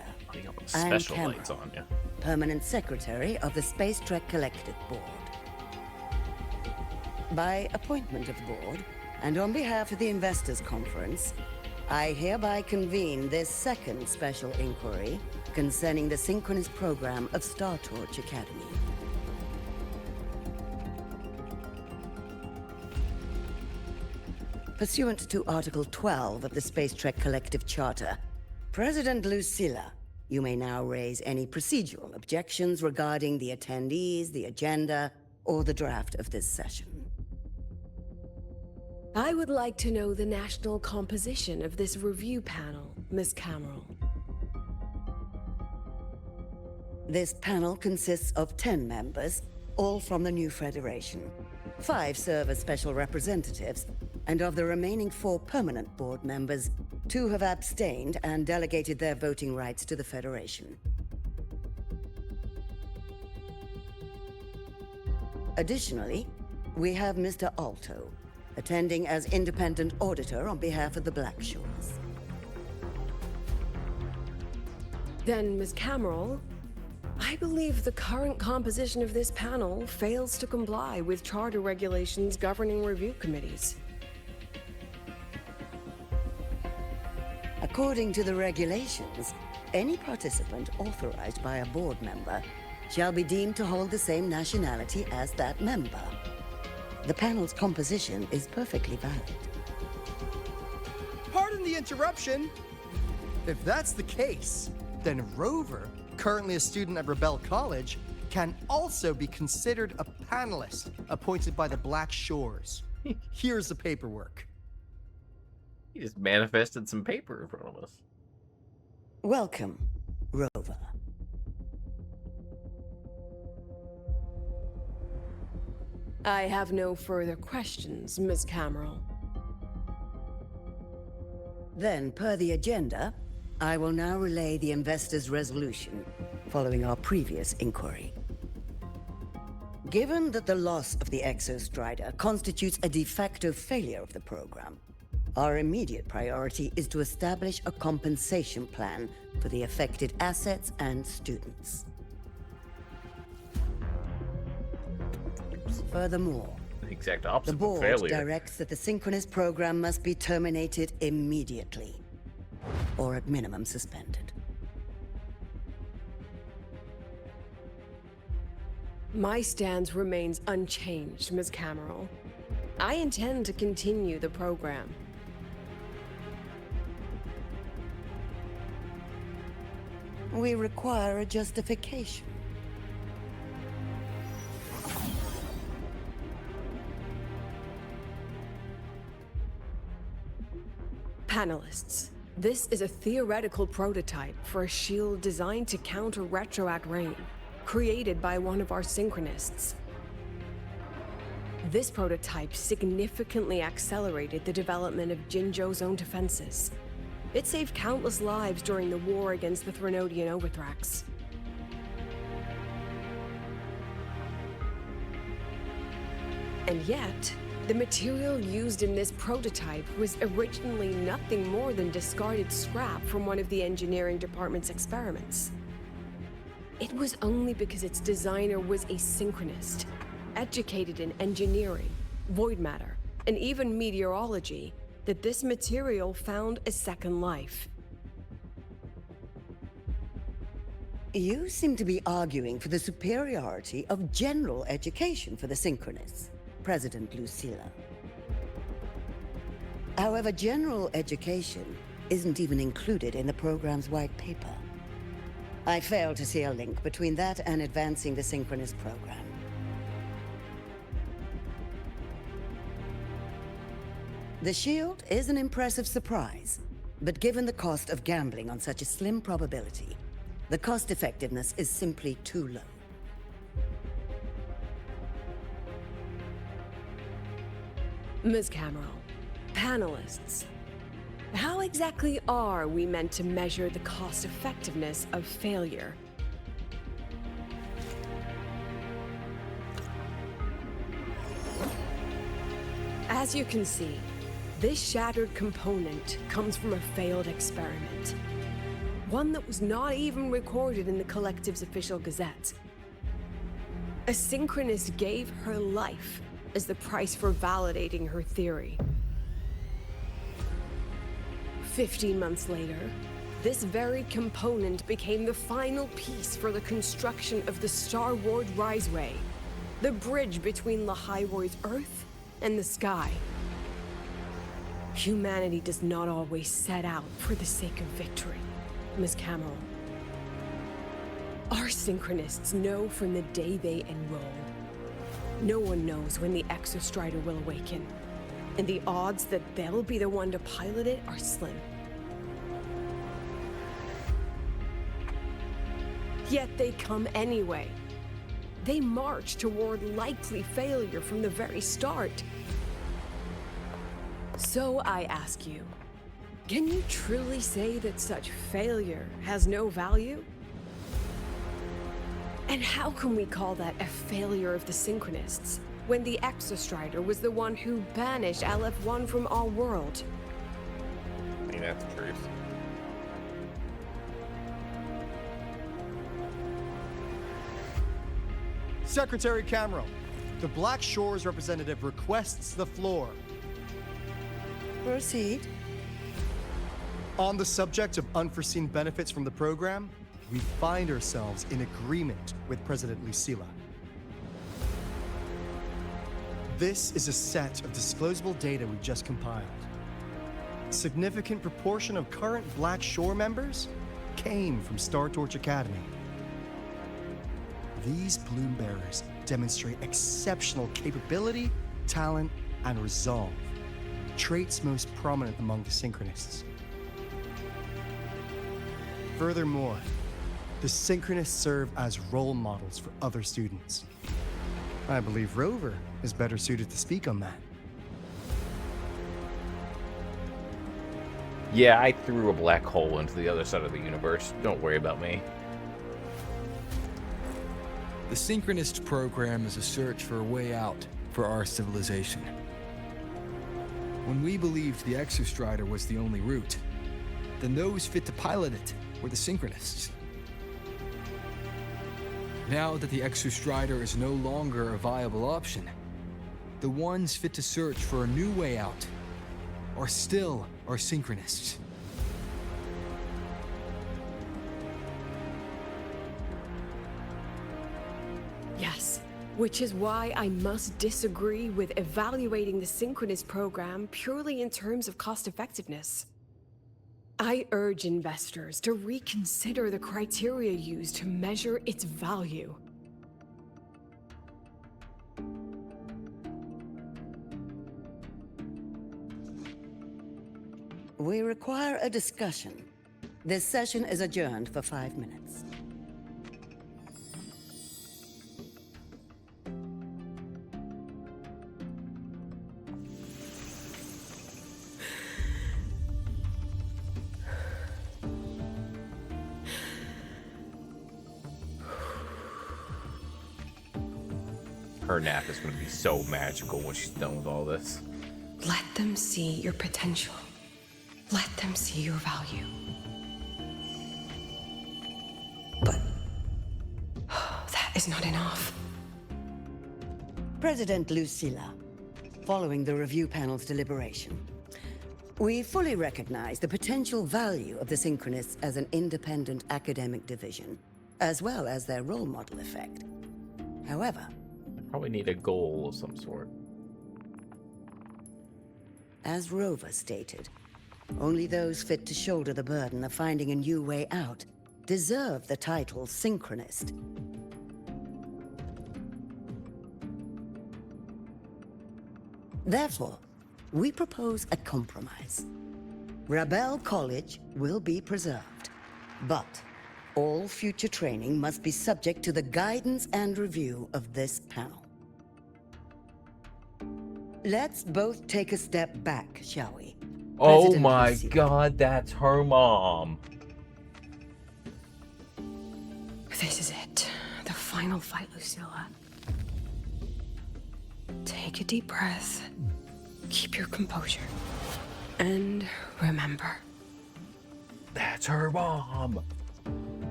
Speaker 21: I'm
Speaker 1: Special
Speaker 21: Cameron,
Speaker 1: lights on, yeah.
Speaker 21: Permanent Secretary of the Space Trek Collective Board. By appointment of the board, and on behalf of the Investors Conference, I hereby convene this second special inquiry concerning the synchronous program of Star Torch Academy. Pursuant to Article 12 of the Space Trek Collective Charter, President Lucilla, you may now raise any procedural objections regarding the attendees, the agenda, or the draft of this session.
Speaker 4: I would like to know the national composition of this review panel, Miss Cameron.
Speaker 21: This panel consists of 10 members, all from the new Federation. 5 serve as special representatives, and of the remaining 4 permanent board members, 2 have abstained and delegated their voting rights to the Federation. Additionally, we have Mr. Alto, attending as independent auditor on behalf of the Black Shores.
Speaker 4: Then, Ms. Cameron, I believe the current composition of this panel fails to comply with charter regulations governing review committees.
Speaker 21: According to the regulations, any participant authorized by a board member shall be deemed to hold the same nationality as that member. The panel's composition is perfectly valid.
Speaker 3: Pardon the interruption. If that's the case, then Rover, currently a student at Rebel College, can also be considered a panelist appointed by the Black Shores. Here's the paperwork.
Speaker 1: He just manifested some paper in front of us.
Speaker 21: Welcome, Rover.
Speaker 18: I have no further questions, Ms. Cameron.
Speaker 21: Then, per the agenda, I will now relay the investor's resolution following our previous inquiry. Given that the loss of the Exostrider constitutes a de facto failure of the program, our immediate priority is to establish a compensation plan for the affected assets and students. Furthermore,
Speaker 1: The exact opposite
Speaker 21: the
Speaker 1: of
Speaker 21: board
Speaker 1: failure.
Speaker 21: directs that the Synchronous program must be terminated immediately, or at minimum suspended.
Speaker 18: My stance remains unchanged, Ms. Cameron. I intend to continue the program.
Speaker 21: We require a justification.
Speaker 18: Panelists, this is a theoretical prototype for a shield designed to counter retroact rain, created by one of our synchronists. This prototype significantly accelerated the development of Jinzhou's own defenses. It saved countless lives during the war against the Threnodian Overthrax. And yet, the material used in this prototype was originally nothing more than discarded scrap from one of the engineering department's experiments. It was only because its designer was a synchronist, educated in engineering, void matter, and even meteorology, that this material found a second life.
Speaker 21: You seem to be arguing for the superiority of general education for the Synchronists, President Lucilla. However, general education isn't even included in the program's white paper. I fail to see a link between that and advancing the Synchronous program. The shield is an impressive surprise, but given the cost of gambling on such a slim probability, the cost-effectiveness is simply too low.
Speaker 18: Ms. Cameron, panelists, how exactly are we meant to measure the cost-effectiveness of failure? As you can see, this shattered component comes from a failed experiment. One that was not even recorded in the Collective's official gazette. A synchronist gave her life as the price for validating her theory. 15 months later, this very component became the final piece for the construction of the Star Ward Riseway, the bridge between Lahaiwoi's Earth and the sky. Humanity does not always set out for the sake of victory, Ms. Cameron. Our synchronists know from the day they enroll. No one knows when the Exostrider will awaken, and the odds that they'll be the one to pilot it are slim. Yet they come anyway. They march toward likely failure from the very start. So I ask you, can you truly say that such failure has no value? And how can we call that a failure of the Synchronists, when the Exostrider was the one who banished LF1 from our world?
Speaker 1: I mean, that's the truth.
Speaker 3: Secretary Cameron, the Black Shores representative requests the floor.
Speaker 21: Proceed.
Speaker 3: On the subject of unforeseen benefits from the program, we find ourselves in agreement with President Lucilla. This is a set of disclosable data we just compiled. Significant proportion of current Black Shore members came from Star Torch Academy. These Bloom Bearers demonstrate exceptional capability, talent, and resolve, traits most prominent among the Synchronists. Furthermore, the Synchronists serve as role models for other students. I believe Rover is better suited to speak on that.
Speaker 1: Yeah, I threw a black hole into the other side of the universe. Don't worry about me.
Speaker 2: The Synchronist program is a search for a way out for our civilization. When we believed the Exostrider was the only route, then those fit to pilot it were the Synchronists. Now that the Exostrider is no longer a viable option, the ones fit to search for a new way out are still our Synchronists.
Speaker 18: Yes, which is why I must disagree with evaluating the Synchronist program purely in terms of cost effectiveness. I urge investors to reconsider the criteria used to measure its value.
Speaker 21: We require a discussion. This session is adjourned for 5 minutes.
Speaker 1: Her nap is going to be so magical when she's done with all this.
Speaker 4: Let them see your potential. Let them see your value. But that is not enough.
Speaker 21: President Lucilla, following the review panel's deliberation, we fully recognize the potential value of the Synchronists as an independent academic division, as well as their role model effect. However,
Speaker 1: probably need a goal of some sort.
Speaker 21: As Rover stated, only those fit to shoulder the burden of finding a new way out deserve the title Synchronist. Therefore, we propose a compromise. Rebel College will be preserved, but all future training must be subject to the guidance and review of this panel. Let's both take a step back, shall we?
Speaker 1: Oh
Speaker 21: President
Speaker 1: my
Speaker 21: Lucilla.
Speaker 1: god, that's her mom.
Speaker 4: This is it. The final fight, Lucilla. Take a deep breath. Keep your composure. And remember.
Speaker 1: That's her mom.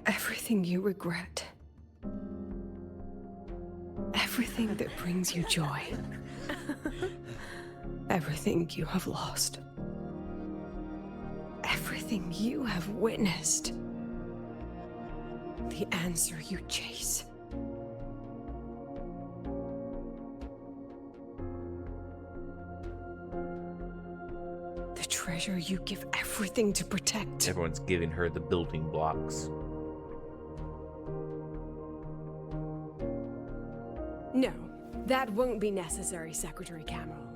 Speaker 4: Everything you regret. Everything that brings you joy. Everything you have lost. Everything you have witnessed. The answer you chase. The treasure you give everything to protect.
Speaker 1: Everyone's giving her the building blocks.
Speaker 18: No, that won't be necessary, Secretary Cameron.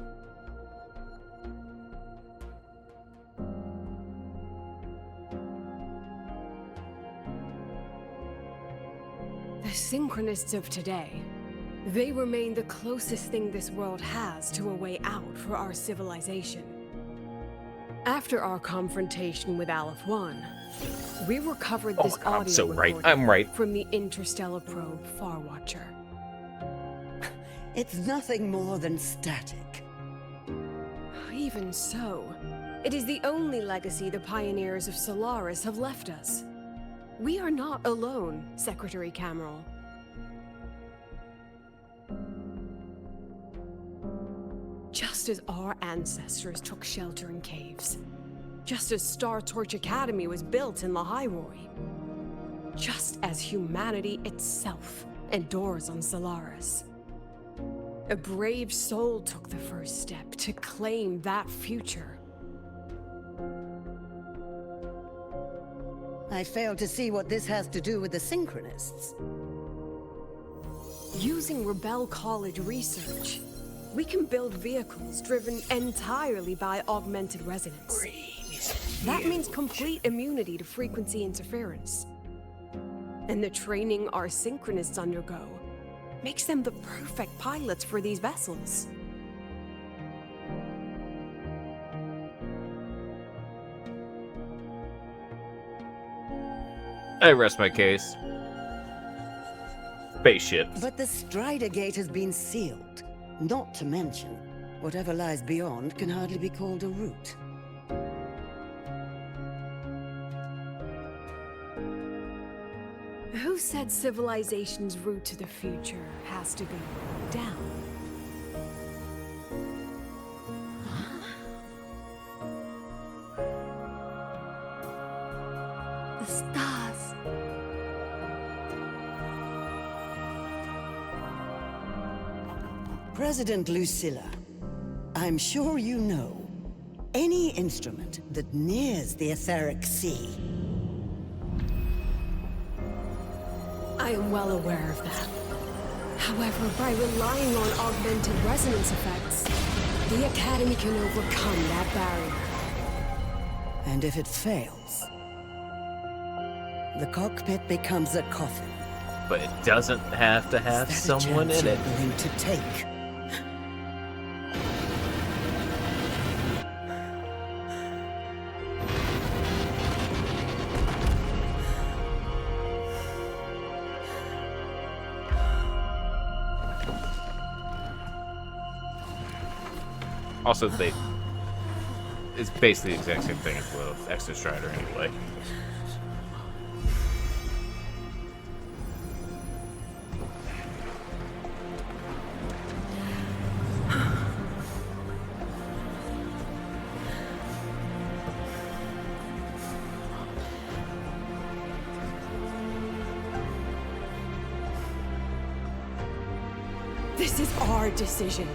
Speaker 18: The Synchronists of today, they remain the closest thing this world has to a way out for our civilization. After our confrontation with Aleph 1, we recovered this
Speaker 1: God, I'm
Speaker 18: audio
Speaker 1: so right.
Speaker 18: recording
Speaker 1: I'm right.
Speaker 18: from the interstellar probe Farwatcher.
Speaker 21: It's nothing more than static.
Speaker 18: Even so, it is the only legacy the pioneers of Solaris have left us. We are not alone, Secretary Cameron. Just as our ancestors took shelter in caves, just as Star Torch Academy was built in Lahairoi, just as humanity itself endures on Solaris. A brave soul took the first step to claim that future.
Speaker 21: I fail to see what this has to do with the Synchronists.
Speaker 4: Using Rebel College research, we can build vehicles driven entirely by augmented resonance. That means complete immunity to frequency interference. And the training our Synchronists undergo makes them the perfect pilots for these vessels.
Speaker 1: I rest my case. Spaceships.
Speaker 21: But the Strider Gate has been sealed. Not to mention, whatever lies beyond can hardly be called a route.
Speaker 4: Who said civilization's route to the future has to go down?
Speaker 12: The stars.
Speaker 21: President Lucilla, I'm sure you know, any instrument that nears the etheric sea.
Speaker 4: I am well aware of that. However, by relying on augmented resonance effects, the Academy can overcome that barrier.
Speaker 21: And if it fails, the cockpit becomes a coffin.
Speaker 1: But it doesn't have to have someone in it.
Speaker 21: Willing to take.
Speaker 1: Also, it's basically the exact same thing as the Extra Strider anyway.
Speaker 4: This is our decision.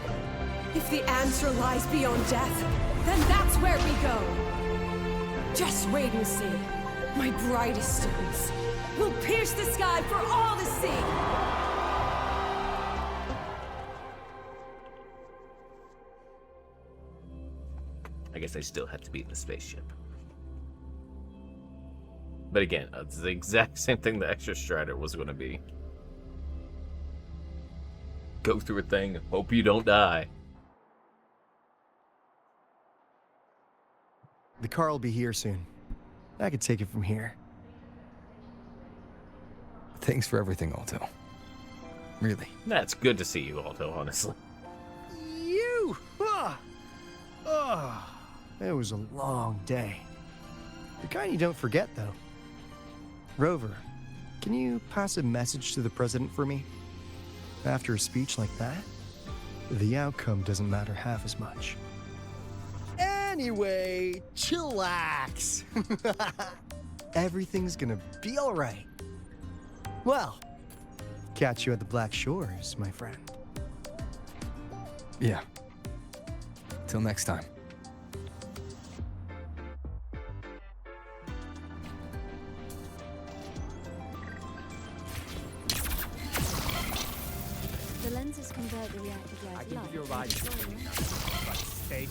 Speaker 4: If the answer lies beyond death, then that's where we go. Just wait and see. My brightest students will pierce the sky for all to see.
Speaker 1: I guess I still have to be in the spaceship. But again, it's the exact same thing the Extra Strider was going to be. Go through a thing, hope you don't die.
Speaker 3: The car will be here soon. I could take it from here.
Speaker 2: Thanks for everything, Alto. Really.
Speaker 1: That's good to see you, Alto, honestly.
Speaker 3: You! It was a long day. The kind you don't forget, though. Rover, can you pass a message to the president for me? After a speech like that, the outcome doesn't matter half as much. Anyway, chillax. Everything's gonna be all right. Well, catch you at the Black Shores, my friend.
Speaker 2: Yeah. Till next time.
Speaker 14: The lenses convert the reactive light to light.
Speaker 9: Your ride. Stay.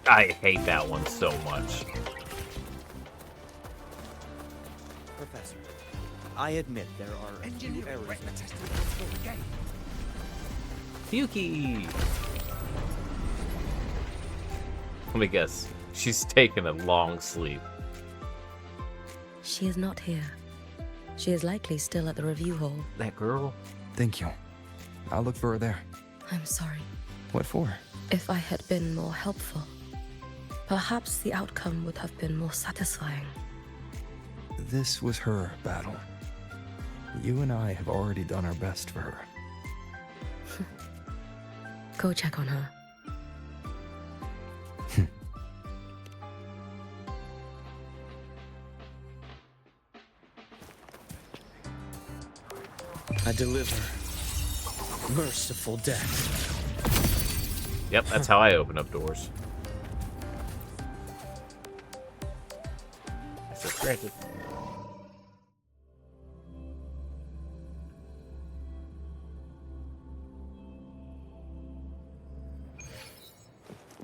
Speaker 1: I hate that one so much.
Speaker 7: Professor, I admit there are a few errors in the game.
Speaker 1: Fuki! Let me guess. She's taken a long sleep.
Speaker 10: She is not here. She is likely still at the review hall.
Speaker 1: That girl?
Speaker 2: Thank you. I'll look for her there.
Speaker 10: I'm sorry.
Speaker 2: What for?
Speaker 10: If I had been more helpful, perhaps the outcome would have been more satisfying.
Speaker 2: This was her battle. You and I have already done our best for her.
Speaker 10: Go check on her.
Speaker 13: I deliver merciful death.
Speaker 1: Yep, that's how I open up doors. Granted.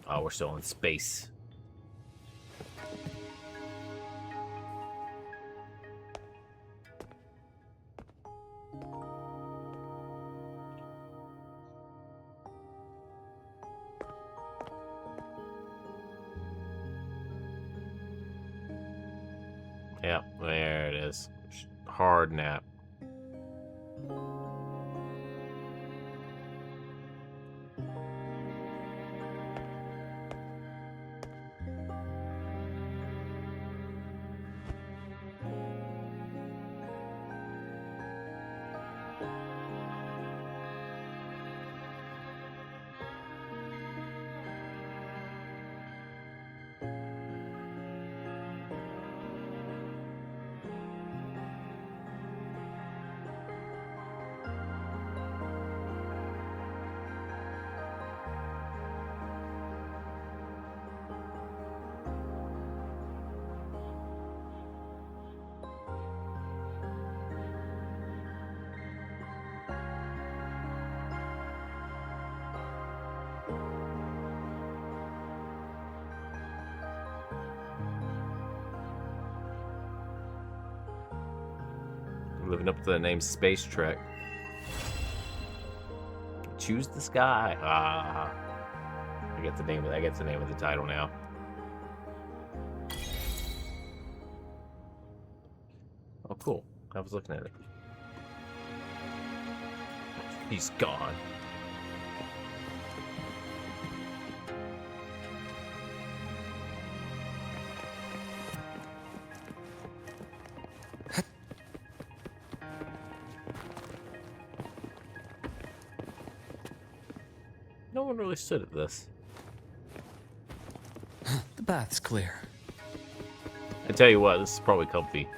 Speaker 1: Oh, we're still in space. Yep, there it is. Hard nap. Living up to the name Space Trek. Choose the sky. Ah, I get the name. I get the name of the title now. Oh, cool. I was looking at it. He's gone. No one really stood at this.
Speaker 2: The bath's clear.
Speaker 1: I tell you what, this is probably comfy.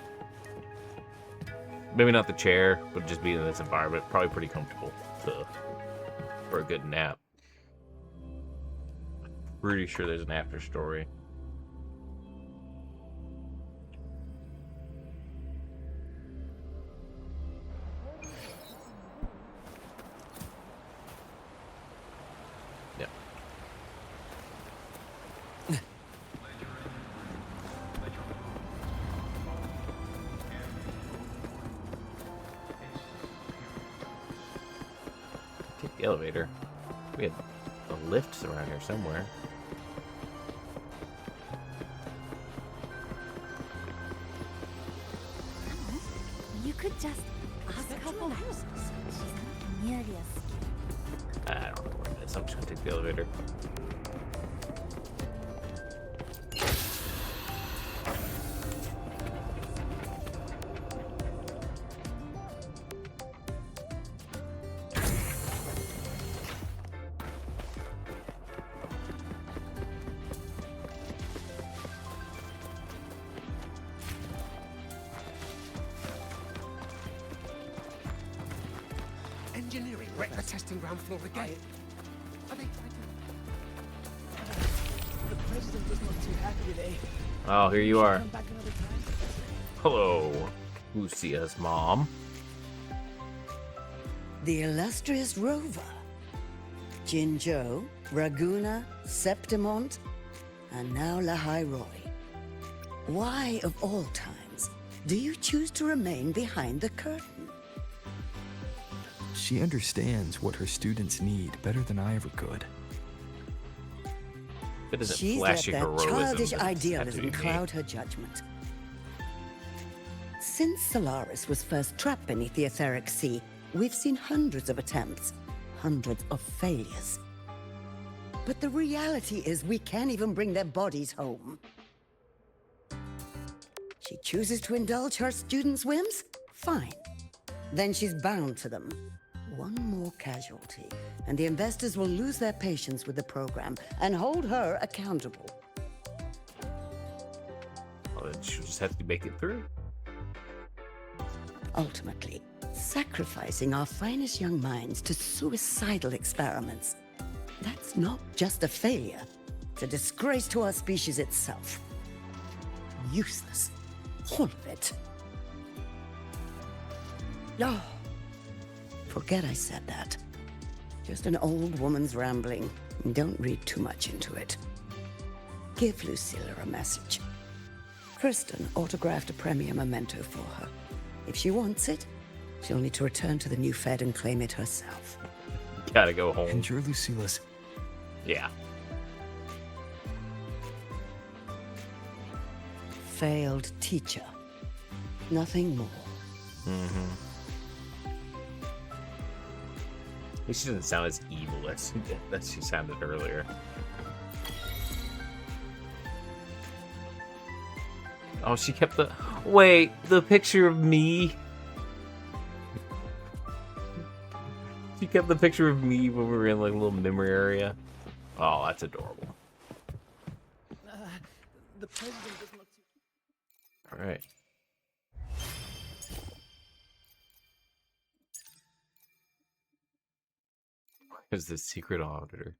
Speaker 1: Maybe not the chair, but just being in this environment, probably pretty comfortable for a good nap. Pretty sure there's an after story. The elevator. We had a lift around here somewhere.
Speaker 14: You could just ask her for help. She's not nearly as
Speaker 1: I don't know where it is. I'm just gonna take the elevator.
Speaker 16: Engineering, right? The testing ground floor again. Are they The president was not too happy today.
Speaker 1: Oh, here you are.
Speaker 16: Come back another time?
Speaker 1: Hello, Lucia's mom.
Speaker 21: The illustrious rover. Jinzhou, Raguna, Septimont, and now Lahai Roy. Why, of all times, do you choose to remain behind the curtain?
Speaker 2: She understands what her students need better than I ever could.
Speaker 1: It isn't
Speaker 21: She's let
Speaker 1: flashy
Speaker 21: that
Speaker 1: heroism.
Speaker 21: childish
Speaker 1: Doesn't have to be
Speaker 21: idealism
Speaker 1: me.
Speaker 21: cloud her judgment. Since Solaris was first trapped beneath the etheric sea, we've seen hundreds of attempts, hundreds of failures. But the reality is we can't even bring their bodies home. She chooses to indulge her students' whims? Fine. Then she's bound to them. One more casualty, and the investors will lose their patience with the program and hold her accountable.
Speaker 1: Well, then she'll just have to make it through.
Speaker 21: Ultimately, sacrificing our finest young minds to suicidal experiments. That's not just a failure, it's a disgrace to our species itself. Useless. All of it. No. Forget I said that. Just an old woman's rambling. Don't read too much into it. Give Lucilla a message. Kristen autographed a premier memento for her. If she wants it, she'll need to return to the new Fed and claim it herself.
Speaker 1: Gotta go home.
Speaker 2: And you're Lucilla's.
Speaker 1: Yeah.
Speaker 21: Failed teacher. Nothing more.
Speaker 1: Mm-hmm. At least she doesn't sound as evil as she sounded earlier. Oh, she kept the... Wait, the picture of me? She kept the picture of me when we were in, like, a little memory area. Oh, that's adorable.
Speaker 9: The president doesn't look too...
Speaker 1: Alright. Where's the secret auditor?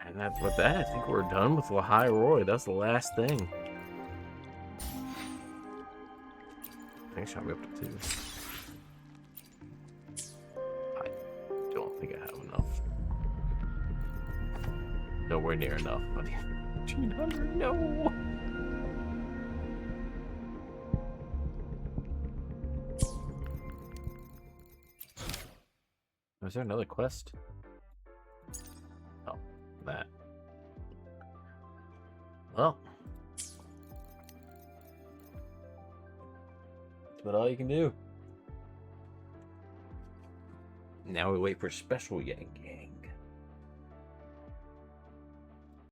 Speaker 1: And that's with that. I think we're done with Lahai Roy. That's the last thing. I think shot me up to 2. I don't think I have enough. Nowhere near enough money. 1,500, no! Was there another quest? Oh, that. Well. That's about all you can do. Now we wait for Special Yang Gang.